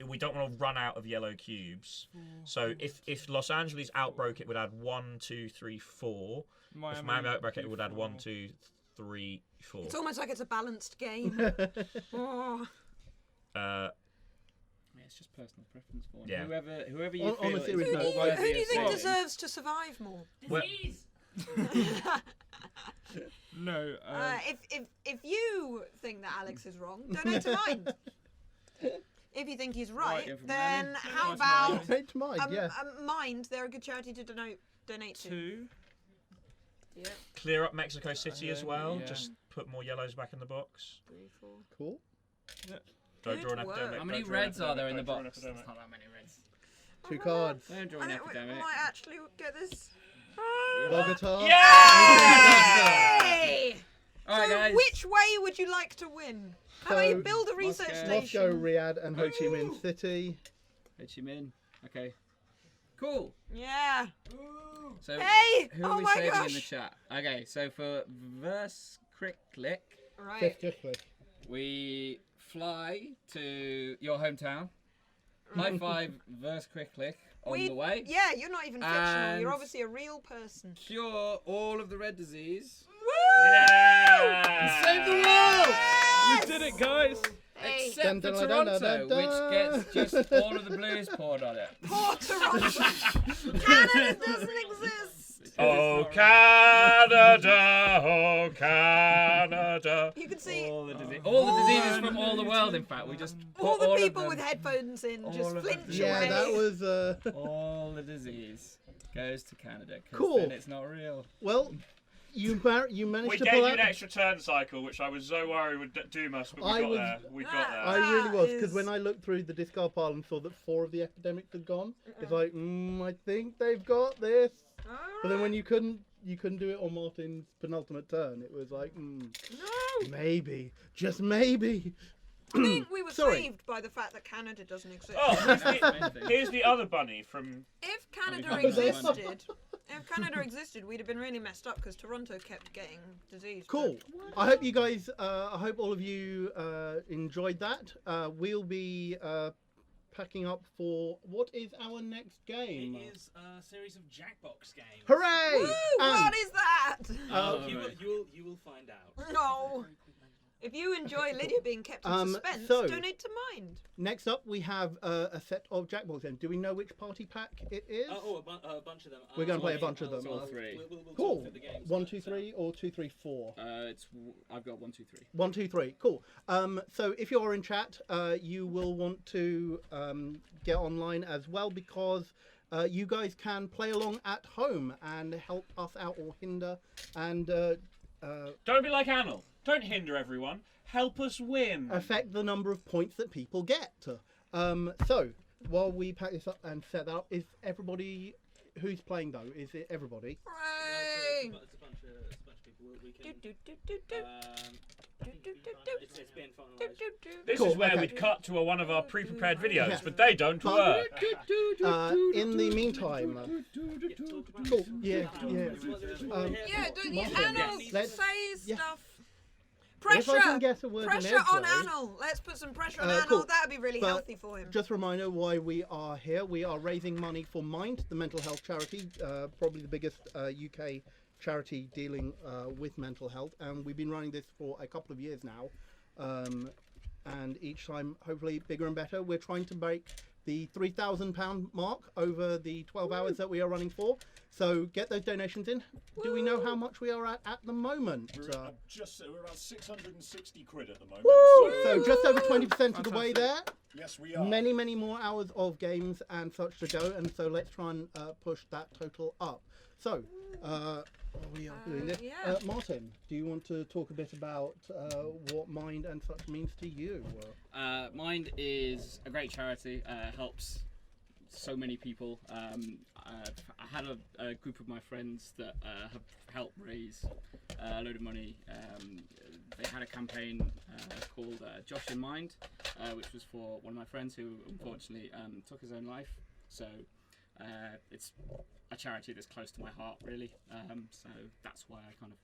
we don't want to run out of yellow cubes. So if Los Angeles outbroke, it would add 1, 2, 3, 4. If Miami outbroke, it would add 1, 2, 3, 4. It's almost like it's a balanced game. Oh. Yeah, it's just personal preference for Yeah. whoever you On feel a is serious more note, worthy Who do you of think saving. deserves to survive more? Well- Disease. No. If you think that Alex is wrong, donate to mine. If you think he's right, Right, then how Nice about mind. Right to mine, yeah. Mind? They're a good charity to donate to. 2. Yeah, Clear up Mexico City as well. yeah. Just put more yellows back in the box. 3, 4. Cool. Don't draw an Good work. epidemic. How many don't draw an reds are there in the epidemic, don't box? draw an There's epidemic. not that many reds. 2 cards. Don't draw I an think we epidemic. might actually get this. Bogota. Yay! Alright, So guys. which way would you like to win? How about you So, build a research Moscow. station? Moscow, Riyadh, and Ho Chi Minh City. Ho Chi Minh. Okay. Cool. Yeah. So Hey! who Oh are we my saving gosh! in the chat? Okay, so for verse click, Right. we fly to your hometown. High five, verse click on the way. Yeah, you're not even fictional. You're And- obviously a real person. Cure all of the red disease. Woo! Yeah! Save the world! We did it, guys. Hey, Except Dun, for dun, dun, dun, Toronto, dun, which dun. gets just all of the blues poured on it. poor Toronto. Canada doesn't exist. Oh Canada, oh Canada. You can see All the diseases from all the world. In fact, we just put all the of people them- with headphones in just all of flinch them. Yeah, away. that was all the disease goes to Canada. 'Cause Cool. Then it's not real. well. You managed We to gave pull you out. an extra turn cycle, which I was so worried would doom us, but we I got was- there. We got there. I really was, because is- when I looked through the discard pile and saw that 4 of the epidemics had gone, it's like, I think they've got this. But then when you couldn't do it on Martin's penultimate turn, it was like, No, maybe, just maybe. I think we were Sorry. saved by the fact that Canada doesn't exist. Oh, Amazing. here's the other bunny from. If Canada can't do that. existed, we'd have been really messed up because Toronto kept getting disease. Cool. I hope you guys, I hope all of you enjoyed that. We'll be packing up for what is our next game? It is a series of Jackbox games. Hooray! Woo, And, what is that? Oh, You will, right. you will find out. No. If you enjoy Lydia being kept in suspense, so- donate to Mind. next up, we have a set of Jackbox games. Do we know which party pack it is? A bunch of them. We're gonna play a bunch of them. All three. We'll Cool. talk through the games 1, first, 2, 3, or 2, 3, 4. I've got 1, 2, 3. 1, 2, 3. Cool. So if you're in chat, you will want to get online as well, because you guys can play along at home and help us out or hinder and Don't be like Anil. Don't hinder everyone. Help us win. affect the number of points that people get. So while we pack this up and set that up, is everybody who's playing though? Is it everybody? Hooray! It's a bunch of people. We Do, can. do, do, do, do. Do, do, do, do. It's been Do, finalised. do, do. This Cool, is where okay. we'd cut to one of our pre-prepared videos, Yeah. but they don't work. In the meantime, cool. Yeah, yeah. Yeah, don't you? Martin, Anna let's- say yeah. stuff. If I can guess a word in Pressure on edgeway- Anil. Let's put some pressure on Anil. Cool. That'd be really But healthy for him. Just a reminder why we are here. We are raising money for Mind, the mental health charity, probably the biggest UK charity dealing with mental health. And we've been running this for a couple of years now. And each time, hopefully, bigger and better. We're trying to break the £3,000 mark over the 12 hours that we are running for. So get those donations in. Do we know how much we are at the moment? We're about 660 quid at the moment. So just over 20% of the way there. Yes, we are. Many, many more hours of games and such to go, and so let's try and push that total up. So, we are doing this. yeah. Martin, do you want to talk a bit about what Mind and such means to you? Mind is a great charity. Helps so many people. I had a group of my friends that have helped raise a load of money. They had a campaign called Josh in Mind, which was for one of my friends who unfortunately took his own life. So it's a charity that's close to my heart, really. So that's why I kind of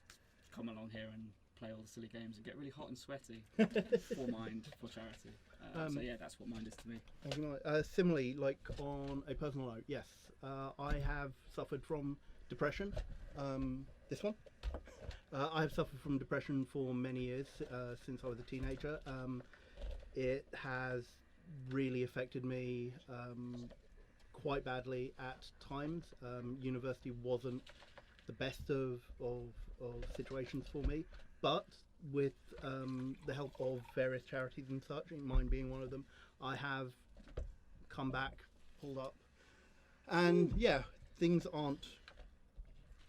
come along here and play all the silly games and get really hot and sweaty for Mind, for charity. So yeah, that's what Mind is to me. Similarly, like on a personal note, yes, I have suffered from depression. This one. I have suffered from depression for many years since I was a teenager. It has really affected me quite badly at times. University wasn't the best of situations for me, but with the help of various charities and such, Mine being one of them, I have come back, pulled up, and yeah, things aren't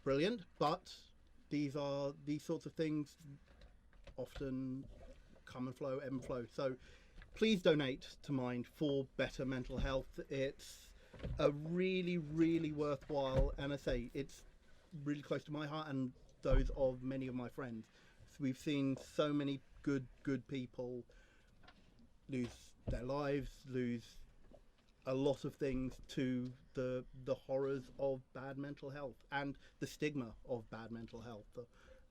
brilliant, but these sorts of things often come and flow, ebb and flow. So please donate to Mind for better mental health. It's a really, really worthwhile, and I say it's really close to my heart and those of many of my friends. So we've seen so many good people lose their lives, lose a lot of things to the horrors of bad mental health and the stigma of bad mental health.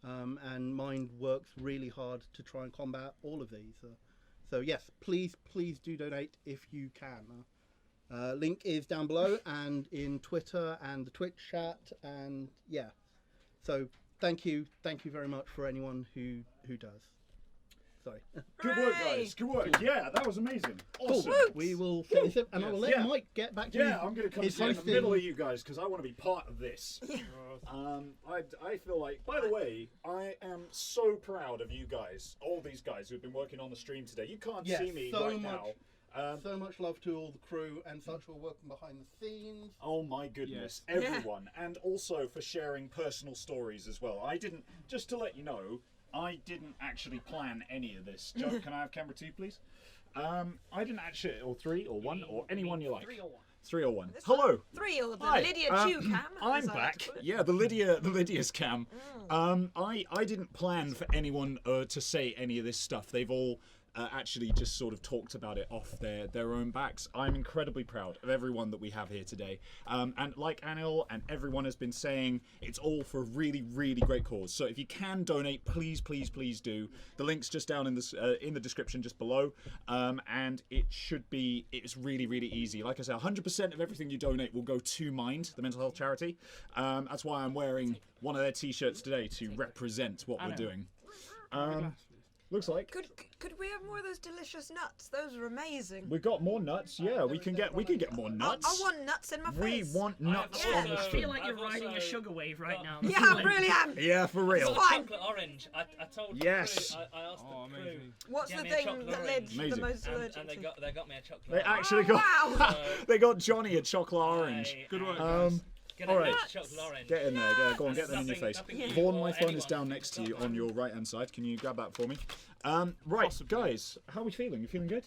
And Mind works really hard to try and combat all of these. So yes, please do donate if you can. Link is down below and in Twitter and the Twitch chat, and yeah. So thank you very much for anyone who does. Sorry. Good work, guys. Good work. Yeah, that was amazing. Awesome. Cool. We will set this up, and I will let Mike get back to Yeah, I'm going to come his sit in the hosting. middle of you guys because I want to be part of this. I feel like, by the way, I am so proud of you guys, all these guys who've been working on the stream today. You can't Yes, see me so right much. now. So much love to all the crew and such who are working behind the scenes. Oh my goodness, Yes. everyone. And also for sharing personal stories as well. I didn't, just to let you know, I didn't actually plan any of this. Joe, can I have camera 2, please? I didn't actually, or 3, or 1, or anyone you like. 3 or 1. 3 or 1. Hello. 3 or the Hi. Lydia Chew cam. I'm as I like back. to put it. Yeah, the Lydia's cam. I didn't plan for anyone to say any of this stuff. They've all actually just sort of talked about it off their own backs. I'm incredibly proud of everyone that we have here today. And like Anil and everyone has been saying, it's all for a really, really great cause. So if you can donate, please do. The link's just down in the description just below. And it's really, really easy. Like I said, 100% of everything you donate will go to Mind, the mental health charity. That's why I'm wearing one of their t-shirts today to represent what we're doing. Looks like Could we have more of those delicious nuts? Those are amazing. we've got more nuts. Yeah, we can get more nuts. I want nuts in my We face. want nuts Yeah. on the I stream. feel like you're I've riding a also sugar wave right now. Yeah, I really am. Yeah, for real. Fine. Chocolate orange. I told Yes. the crew, I asked Oh, the crew, amazing. What's Get the me a thing chocolate that led orange. the Amazing. most allergic and to? they got me a chocolate They orange. actually wow. got they got Johnny a chocolate orange. Good work, Um, Gonna all right. get chocolate orange. Get in there. Go on, get them in your face. Nothing you Vaughan, or my phone is anyone down can next to you stop on me. your right hand side. Can you grab that for me? Right, Possibly. guys, how are we feeling? You feeling good?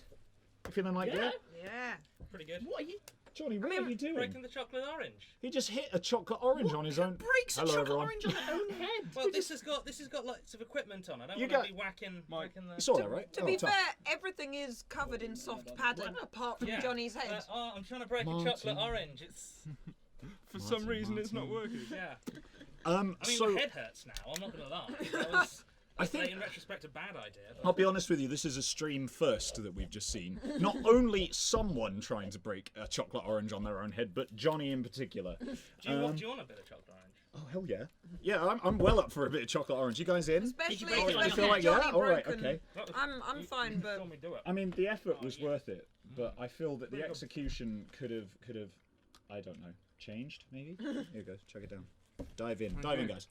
You feeling like Yeah. Yeah. Pretty good. What are you? Johnny, what are you doing? Breaking the chocolate orange. He just hit a chocolate orange on his own. Breaks a Hello, chocolate everyone. orange on their own head. Well, this has got lots of equipment on. I don't You want got- to be whacking the. You saw that, right? To Oh, be tough. fair, everything is covered in soft padding apart from Yeah. Johnny's head. I'm trying to break Martin. a chocolate orange. It's For some reason, it's not working. yeah. Um, I mean, so my head hurts now. I'm not gonna lie. I think in retrospect, a bad idea. But I'll be honest with you. This is a stream first that we've just seen. Not only someone trying to break a chocolate orange on their own head, but Johnny in particular. do you want a bit of chocolate orange? Oh hell yeah! Yeah, I'm well up for a bit of chocolate orange. You guys in? Especially, break it on I your feel like Johnny yeah. All right, broken. okay. I'm fine, but Saw me do it. I mean, the effort was yeah. worth it, but I feel that the Pretty good. execution could have, I don't know, changed maybe. Here you go, check it down. Dive in, guys.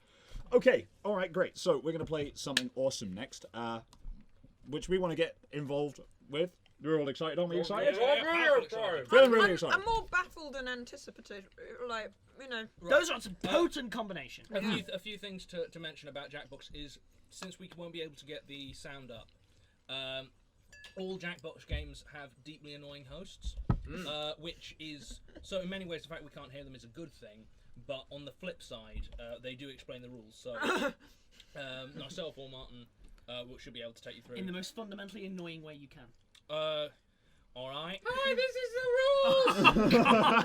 Okay, all right, great. So we're gonna play something awesome next, which we want to get involved with. We're all excited, aren't we? Excited? Feeling really excited. I'm more baffled and anticipative. Like, you know. Those are some potent combination. A few things to mention about Jackbox is since we won't be able to get the sound up, all Jackbox games have deeply annoying hosts, which is so in many ways the fact we can't hear them is a good thing. But on the flip side, they do explain the rules. So myself or Martin should be able to take you through. In the most fundamentally annoying way you can. All right. Hi, this is the rules.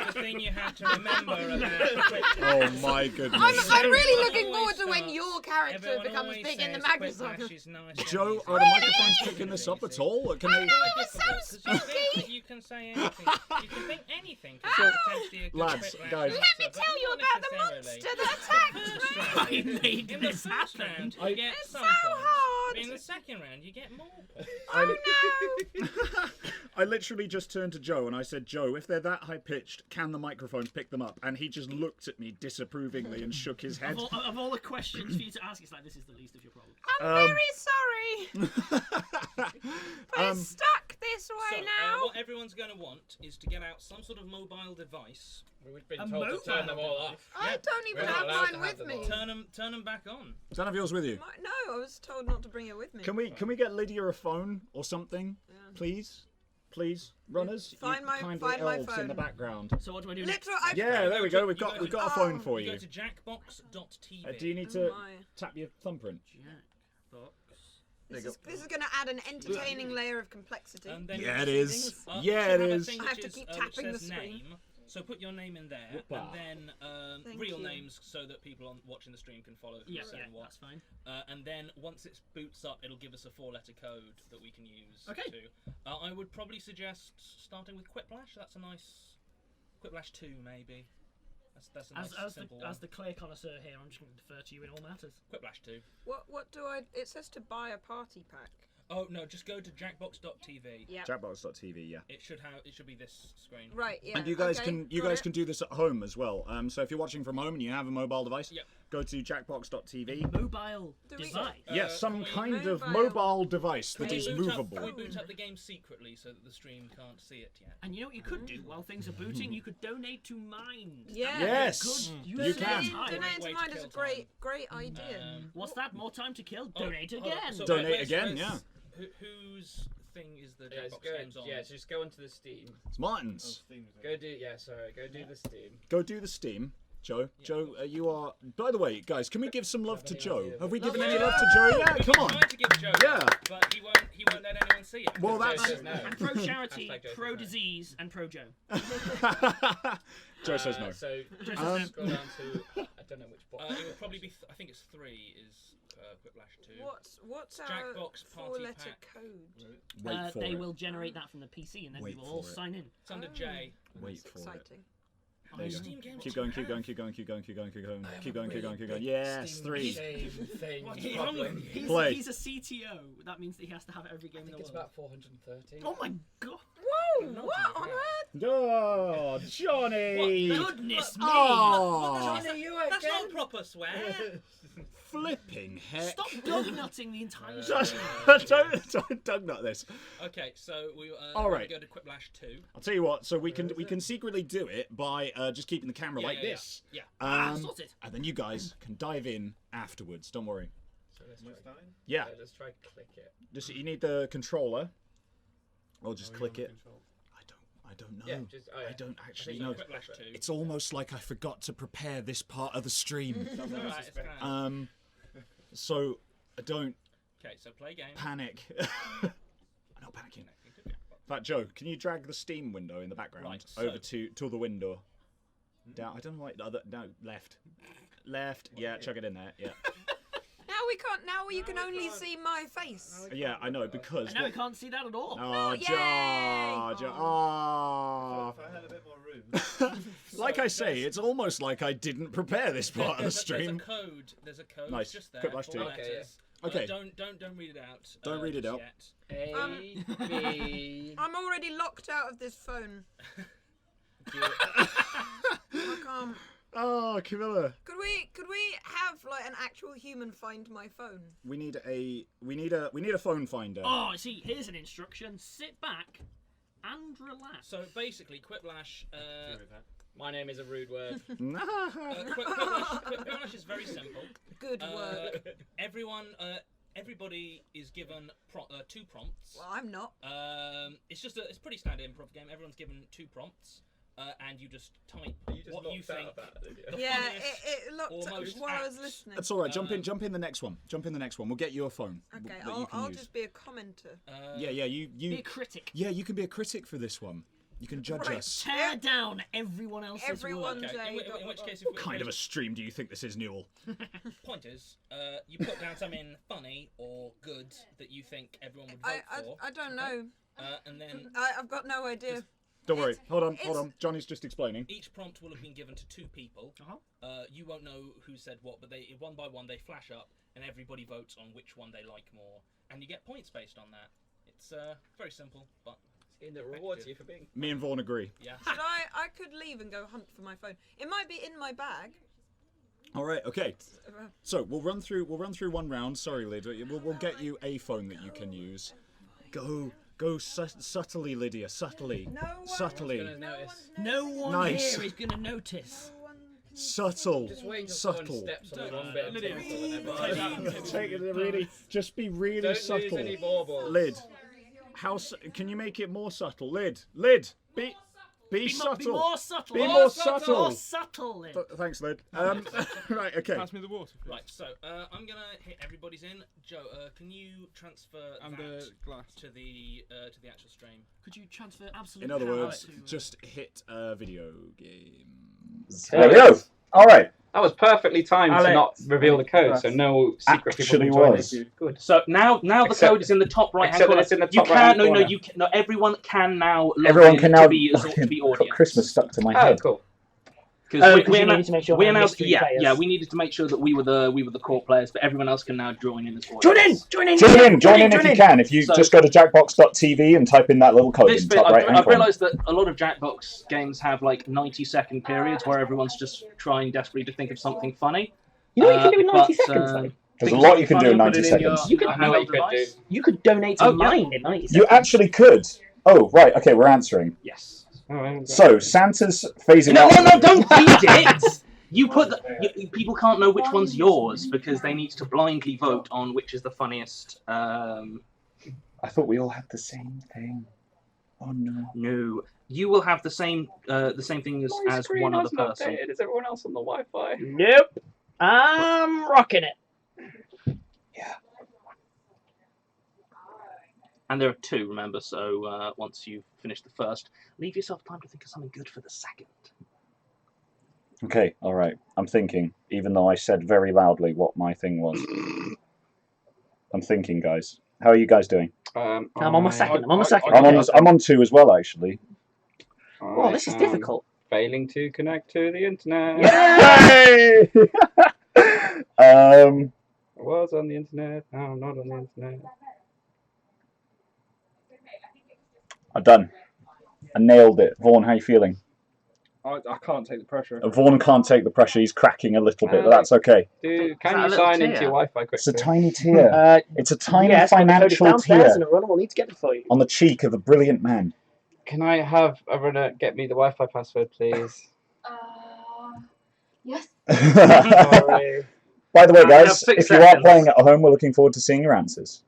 The thing you have to remember about quick Oh my goodness. I'm really looking Everyone forward to when always your character everyone becomes always big in the says quick Microsoft. flash is nice and Joe, easy. are the microphones picking this up at all? Can they? It's so difficult, 'cause you think that you can say anything. You can think anything. 'Cause it's potentially a good Lads, quick guys. answer, Let me but tell you not about the necessarily. monster that attacked me. I made In the this first happen. round, you get It's some so points. hard. But in the second round, you get more points. Oh no! I literally just turned to Joe and I said, Joe, if they're that high pitched, can the microphones pick them up? And he just looked at me disapprovingly and shook his head. Of all the questions for you to ask, it's like, this is the least of your problems. I'm very sorry. But it's stuck this way So, now. what everyone's going to want is to get out some sort of mobile device. We've been A told to turn them mobile all off. I don't even We're not have allowed to mine have with them me. on. Turn them back on. Don't have yours with you. No, I was told not to bring it with me. Can we get Lydia a phone or something, please? Please, runners. Find you my- kindly find my elves in the phone. background. So what do I do next? Literal. Yeah, there we go. We've you got go to- a phone for You you. go to jackbox.tv. Do you need Oh to my. tap your thumbprint? Jackbox. This is going to add an entertaining layer of complexity. And then Yeah, you it just- is. you Yeah, should it have a is. thing I have which to is, keep which tapping the says screen. name. So put your name in there, Whoopa. and then Thank real you. names so that people watching the stream can follow who's Yeah, saying what. that's fine. And then once it boots up, it'll give us a 4-letter code that we can use. Okay. Too. I would probably suggest starting with Quiplash. That's a nice Quiplash 2 maybe. That's a nice simple As one. the clear connoisseur here, I'm just going to defer to you in all matters. Quiplash 2. What do I? It says to buy a party pack. Oh no, just go to jackbox.tv. Yeah. Jackbox.tv, yeah. It should be this screen. Right. Yeah. And you guys okay, can got it. can do this at home as well. So if you're watching from home and you have a mobile device, Yep. go to jackbox.tv. Mobile Do we- device. Yes, some we- kind of Mobile. mobile device that We is boot movable. we boot up the game secretly so that the stream can't see it yet. And you know what you could do while things are booting? You could donate to Mind. Yeah. Yes, Good. you use can. that time. Donating Way to to mine is kill a great idea. What's that? More time to kill? Oh, Donate hold on. again. So Donate where's- again, where's- yeah. Whose thing is the Yeah, Jackbox just go. games on? Yeah, just go onto the Steam. It's Martin's. Go do. Yeah, sorry. Go do the Steam. Go do the Steam. Joe, Joe, you are. By the way, guys, can we give some love to Joe? Have we given any love to Joe? Yeah, come on. Trying to give Joe Yeah. love, but he won't let anyone see it. Well, Joe that's. says no. And pro charity, Hashtag Joe pro says no. disease, and pro Joe. Joe says no. So Um, scroll down to. I don't know which box. It will probably be. I think it's 3 is Quiplash 2. What's our Jackbox party 4-letter pack. code? Wait for They it. will generate that from the PC, and then Wait we will all for it. sign in. It's under J. Wait That's for it. exciting. There you go. Steam games Keep do going, you keep going, have? keep going, keep going, keep going, keep going, I have keep a going, keep really going, keep going. big Yes, Steam 3. Same thing. He's, problem. Play. he's a CTO. That means that he has to have every game I in think the it's world. about 430. Oh my god! Whoa! What on earth? Oh, Johnny! Goodness me! Oh, That's not proper swear. flipping heck! Stop dognutting the entire Don't, stream. don't dugnut this. Okay, so we All right. go to Quiplash 2. I'll tell you what. So we can secretly do it by just keeping the camera Yeah, like yeah, this. Yeah. Sorted. And then you guys can dive in afterwards. Don't worry. So let's try. Yeah. Let's try click it. Just you need the controller. Or just click it. I don't know. Yeah, just. Oh, yeah. I don't actually So know. Quiplash 2. It's almost like I forgot to prepare this part of the stream. It's alright, it's fine. So don't Okay, so play game. panic. I'm not panicking. In fact, Joe, can you drag the Steam window in the background Right, over so- to the window? Down. I don't know why. No, left. Left. Yeah, chuck it in there. Yeah. we can't. Now you can only see my face. Yeah, I know, because... And now we can't see that at all. Oh, Yay! Jar. Oh. If I had a bit more room. Like I say, it's almost like I didn't prepare this part of the There's a stream. code. There's a code Nice. just there. Quick lash for too. letters. Okay. Don't read it out. Don't read it just out. Yet. A, B. I'm already locked out of this phone. I can't. Oh, Camilla. Could we have like an actual human find my phone? We need a phone finder. Oh, see, here's an instruction. Sit back and relax. So basically, Quiplash. My name is a rude word. Quiplash is very simple. Good work. Everybody is given 2 prompts. Well, I'm not. It's a pretty standard improv game. Everyone's given 2 prompts, and you just type what you think. The Yeah, funniest it looked or most while I was apt. listening. That's all right. Jump in the next one. We'll get you a phone. Okay, that you can I'll use. just be a commenter. Yeah, you. Be a critic. Yeah, you can be a critic for this one. You can judge Right. us. Tear down everyone else's Everyone's work. Okay, a in which case, What kind of a stream do you think this is, Newell? point is, you put down something funny or good that you think everyone would vote for. I don't know. And then I've got no idea. Don't worry. Hold it's- on. Johnny's just explaining. each prompt will have been given to 2 people. You won't know who said what, but they one by one they flash up, and everybody votes on which one they like more, and you get points based on that. It's very simple, but It's the rewards you for being. Me and Vaughan agree. yeah. Should I could leave and go hunt for my phone. It might be in my bag. All right. Okay. So we'll run through one round. Sorry, Lydia. We'll get you a phone that you can use. Go subtly, Lydia. Subtly. Subtly. No one Nice. here is going to notice. Subtle. Just wait until someone Subtle. steps on the wrong bit of Lydia. tinsel and everyone Take it really. Just be really Don't subtle. lose any baubles. Lid. Can you make it more subtle? Lid. Be subtle. Be more subtle. Be more subtle. More subtle. Lynn. Thanks, Lid. Right. Okay. Pass me the water. Please. Right, so I'm gonna hit everybody's in. Joe, can you transfer And that the glass. to the actual stream? Could you transfer absolute In other power words, to, just hit video game. There we go. All right. That was perfectly timed to Alex. not reveal the code, so no secret Actually people can join was. us. Good. So now the Except- code is in the top right hand except corner. that it's in the You top can right-hand no corner. you can, no everyone can now log Everyone in can now to be got audience. Christmas stuck to my Oh, head. cool. Oh, Because 'cause you needed to make sure we we had announced, mystery yeah, players. we needed to make sure that we were the core players, but everyone else can now join in as well. Join in if you can. If you So- just go to jackbox.tv and type in that little code This in the bit, top right hand I've corner. realised that a lot of Jackbox games have like 90-second periods where everyone's just trying desperately to think of something funny. You know what you can do in 90 seconds, though? There's a lot you can do in 90 seconds. You could donate to mine in 90 seconds. You actually could. Oh, right. Okay, we're answering. Yes. So, Santa's phasing No, out. don't read it! You put people can't know which one's yours because they need to blindly vote on which is the funniest. I thought we all had the same thing. Oh no. No, you will have the same thing as one other person. Is everyone else on the Wi-Fi? Nope. I'm rocking it. And there are 2, remember. So once you've finished the first, leave yourself time to think of something good for the second. Okay, all right. I'm thinking, even though I said very loudly what my thing was. I'm thinking, guys. How are you guys doing? I'm on my second. I'm on 2 as well, actually. Oh, this is difficult. Failing to connect to the internet. Yay! I was on the internet. Now I'm not on the internet. I'm done. I nailed it. Vaughan, how you feeling? I can't take the pressure. Vaughan can't take the pressure. He's cracking a little bit, but that's okay. Dude, can you sign into your Wi-Fi quickly? It's a tiny tear. It's a tiny financial downstairs tear and a runner will need to get it for you. on the cheek of a brilliant man. Can I have a runner get me the Wi-Fi password, please? Yes. Sorry. By the way, You have guys, 6 if you are seconds. playing at home, we're looking forward to seeing your answers.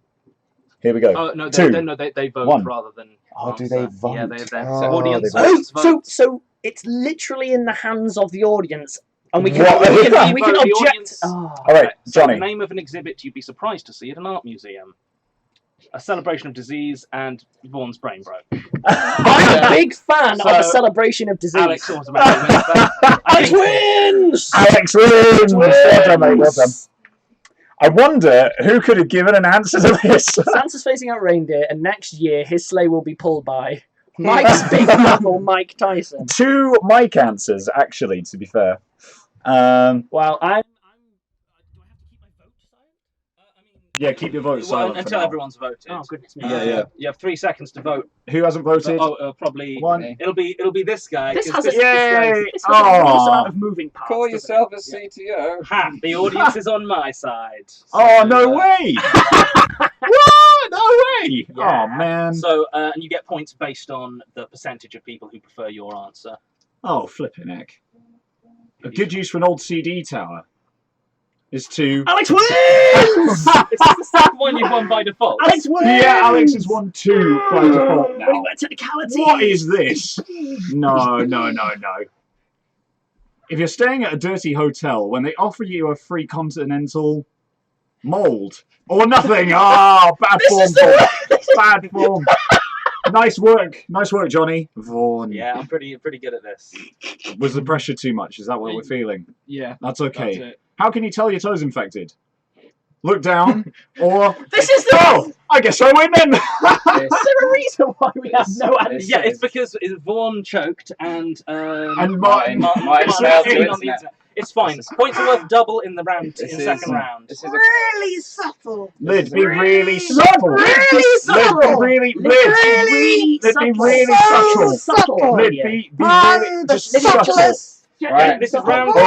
Here we go. Oh no, 2. they vote 1. rather than. Oh, do they vote? Yeah, they're Oh, audience they vote. votes. So it's literally in the hands of the audience, and we can What? we can The object. audience- Oh. All right, So Johnny. the name of an exhibit you'd be surprised to see at an art museum. A celebration of disease and Vaughan's brain broke. I'm a big fan of a So, celebration of disease. Alex almost about to win that. Alex wins! Alex wins! Well done, mate. Well done. I wonder who could have given an answer to this. Santa's phasing out reindeer, and next year his sleigh will be pulled by Mike's big rival, Mike Tyson. 2 Mike answers, actually, to be fair. Well, I'm. Yeah, keep your vote silent for until now. everyone's voted. Oh goodness me! Yeah. You have 3 seconds to vote. Who hasn't voted? Probably 1. It'll be this guy. This 'cause has a Yay! this has a enormous amount of moving parts. Call doesn't yourself a CTO. Ha! The audience is on my side. Oh, no way! What? No way! Oh, man. So, and you get points based on the percentage of people who prefer your answer. Oh, flipping heck. A good use for an old CD tower is to... Alex wins! Is this the second one you've won by default? Alex wins! Yeah, Alex has won 2 by default now. What about technicality? What is this? No. If you're staying at a dirty hotel, when they offer you a free continental mould or nothing, bad form. Bad form. Nice work, Johnny. Vaughan. Yeah, I'm pretty good at this. Was the pressure too much? Is that what we're feeling? Yeah. That's okay. That's it. How can you tell your toe's infected? Look down, or This is the. oh, I guess I win then. Is there a reason why we have no answer? Yeah, it's because Vaughan choked and Martin failed to on the internet. It's fine. Points are worth double in the second round. This is Really subtle. Let's be really subtle. Really Let's be really subtle. Let's be really just subtle. Right. This is round 2.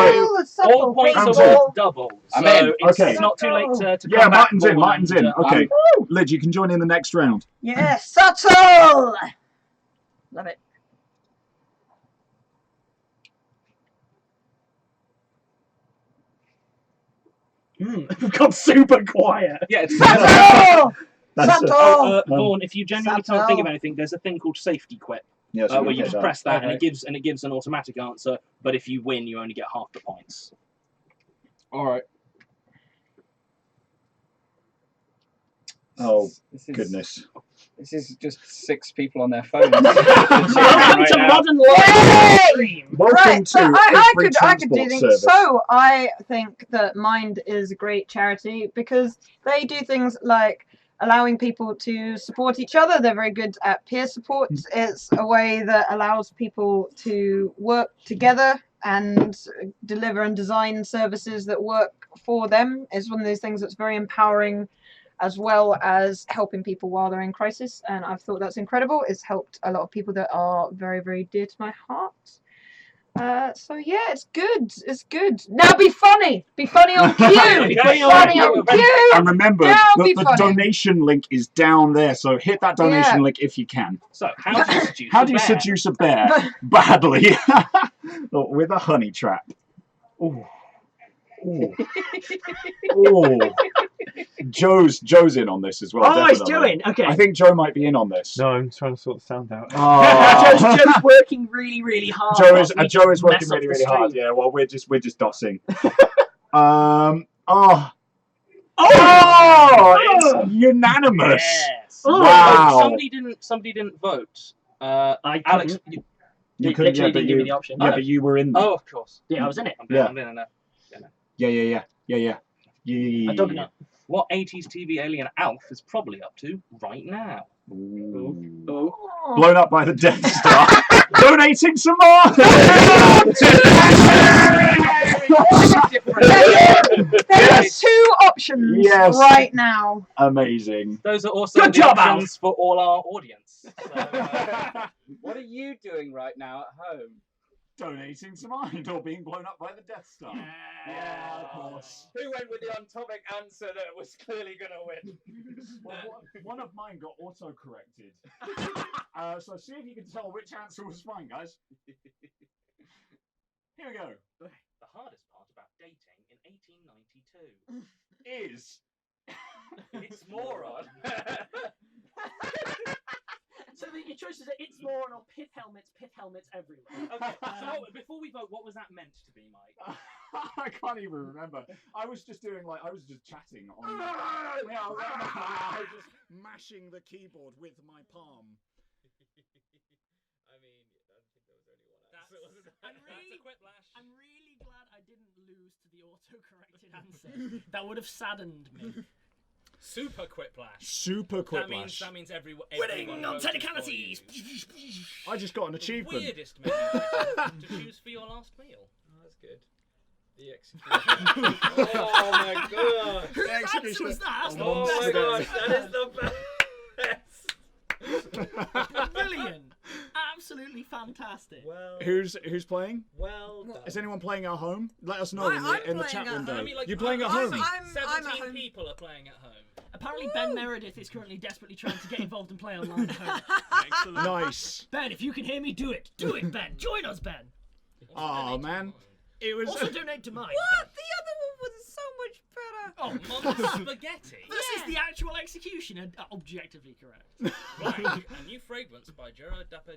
All points are worth double. I'm So in. it's Okay. not too late to Yeah, come back. Martin's in. Okay, Woo! Lid, you can join in the next round. Yeah, subtle. Love it. We've got super quiet. Yeah, it's Subtle. That's Subtle. Vaughan, if you genuinely can't think of anything, there's a thing called safety quip, Yes, where you just press that Okay. and it gives an automatic answer. But if you win, you only get half the points. All right. Oh, This is, goodness. This is just 6 people on their phones. Welcome to modern life. Welcome Right, so to I every could do transport things. service. So I think that Mind is a great charity because they do things like allowing people to support each other. They're very good at peer support. It's a way that allows people to work together and deliver and design services that work for them. It's one of those things that's very empowering, as well as helping people while they're in crisis. And I've thought that's incredible. It's helped a lot of people that are very, very dear to my heart. So yeah, it's good. It's good. Now be funny. Be funny on cue. Be funny on cue. And remember, Now be the funny. donation link is down there, so hit that donation Yeah. link if you can. So, how do you seduce How a do you bear? seduce a bear? Badly. With a honey trap. Ooh. Ooh. Ooh. Joe's in on this as well. Oh, he's definitely. doing. Okay. I think Joe might be in on this. No, I'm trying to sort the sound out. Oh. Joe's working really, really hard. Joe is whilst we working mess up really, the really hard. stream. Yeah, well, we're just dossing. It's unanimous. Yes. Oh. Wow. Somebody didn't vote. I Alex, couldn't. You They couldn't, literally yeah, but didn't give me the option. Yeah, but you were in there. oh, of course. Yeah, I was in it. Yeah. I'm in there. Yeah. I dug it up. What 80s TV alien Alf is probably up to right now? Ooh. Oh. Blown up by the Death Star. Donating some more. There's 2 options Yes. right now. Amazing. Those are also Good the job, options for all our audience. So, What are you doing right now at home? Donating some iron or being blown up by the Death Star. Yeah, of course. Who went with the on-topic answer that was clearly going to win? Well, one of mine got auto-corrected. So see if you can tell which answer was mine, guys. Here we go. the hardest part about dating in 1892 Is it's moron. So your choices are it's more or pith helmets everywhere. Okay, so before we vote, what was that meant to be, Mike? I can't even remember. I was just chatting on. I was just mashing the keyboard with my palm. I mean, I don't think there was only one answer. I'm really glad glad I didn't lose to the auto-corrected answer. That would have saddened me. Super quiplash. Super quiplash. That means everyone. Winning on technicalities. I just got an achievement. Weirdest menu to choose for your last meal. Oh, that's good. The execution. Oh my god. Whose answer was that? Oh my gosh, that is the best. Brilliant. Absolutely fantastic. Well, Who's playing? well done. Is anyone playing at home? Let us know I'm in the playing chat at window. home. I mean, like, You're playing at I'm home. at 17 home. people are playing at home. Apparently, Ben Meredith is currently desperately trying to get involved and play online at home. Excellent. Nice. Ben, if you can hear me, do it. Do it, Ben. Join us, Ben. Oh man, it was. Also donate to mine. What? The other one was so much better. Oh, Mum's spaghetti. This is the actual execution, and objectively correct. Right, a new fragrance by Gerard Dapper.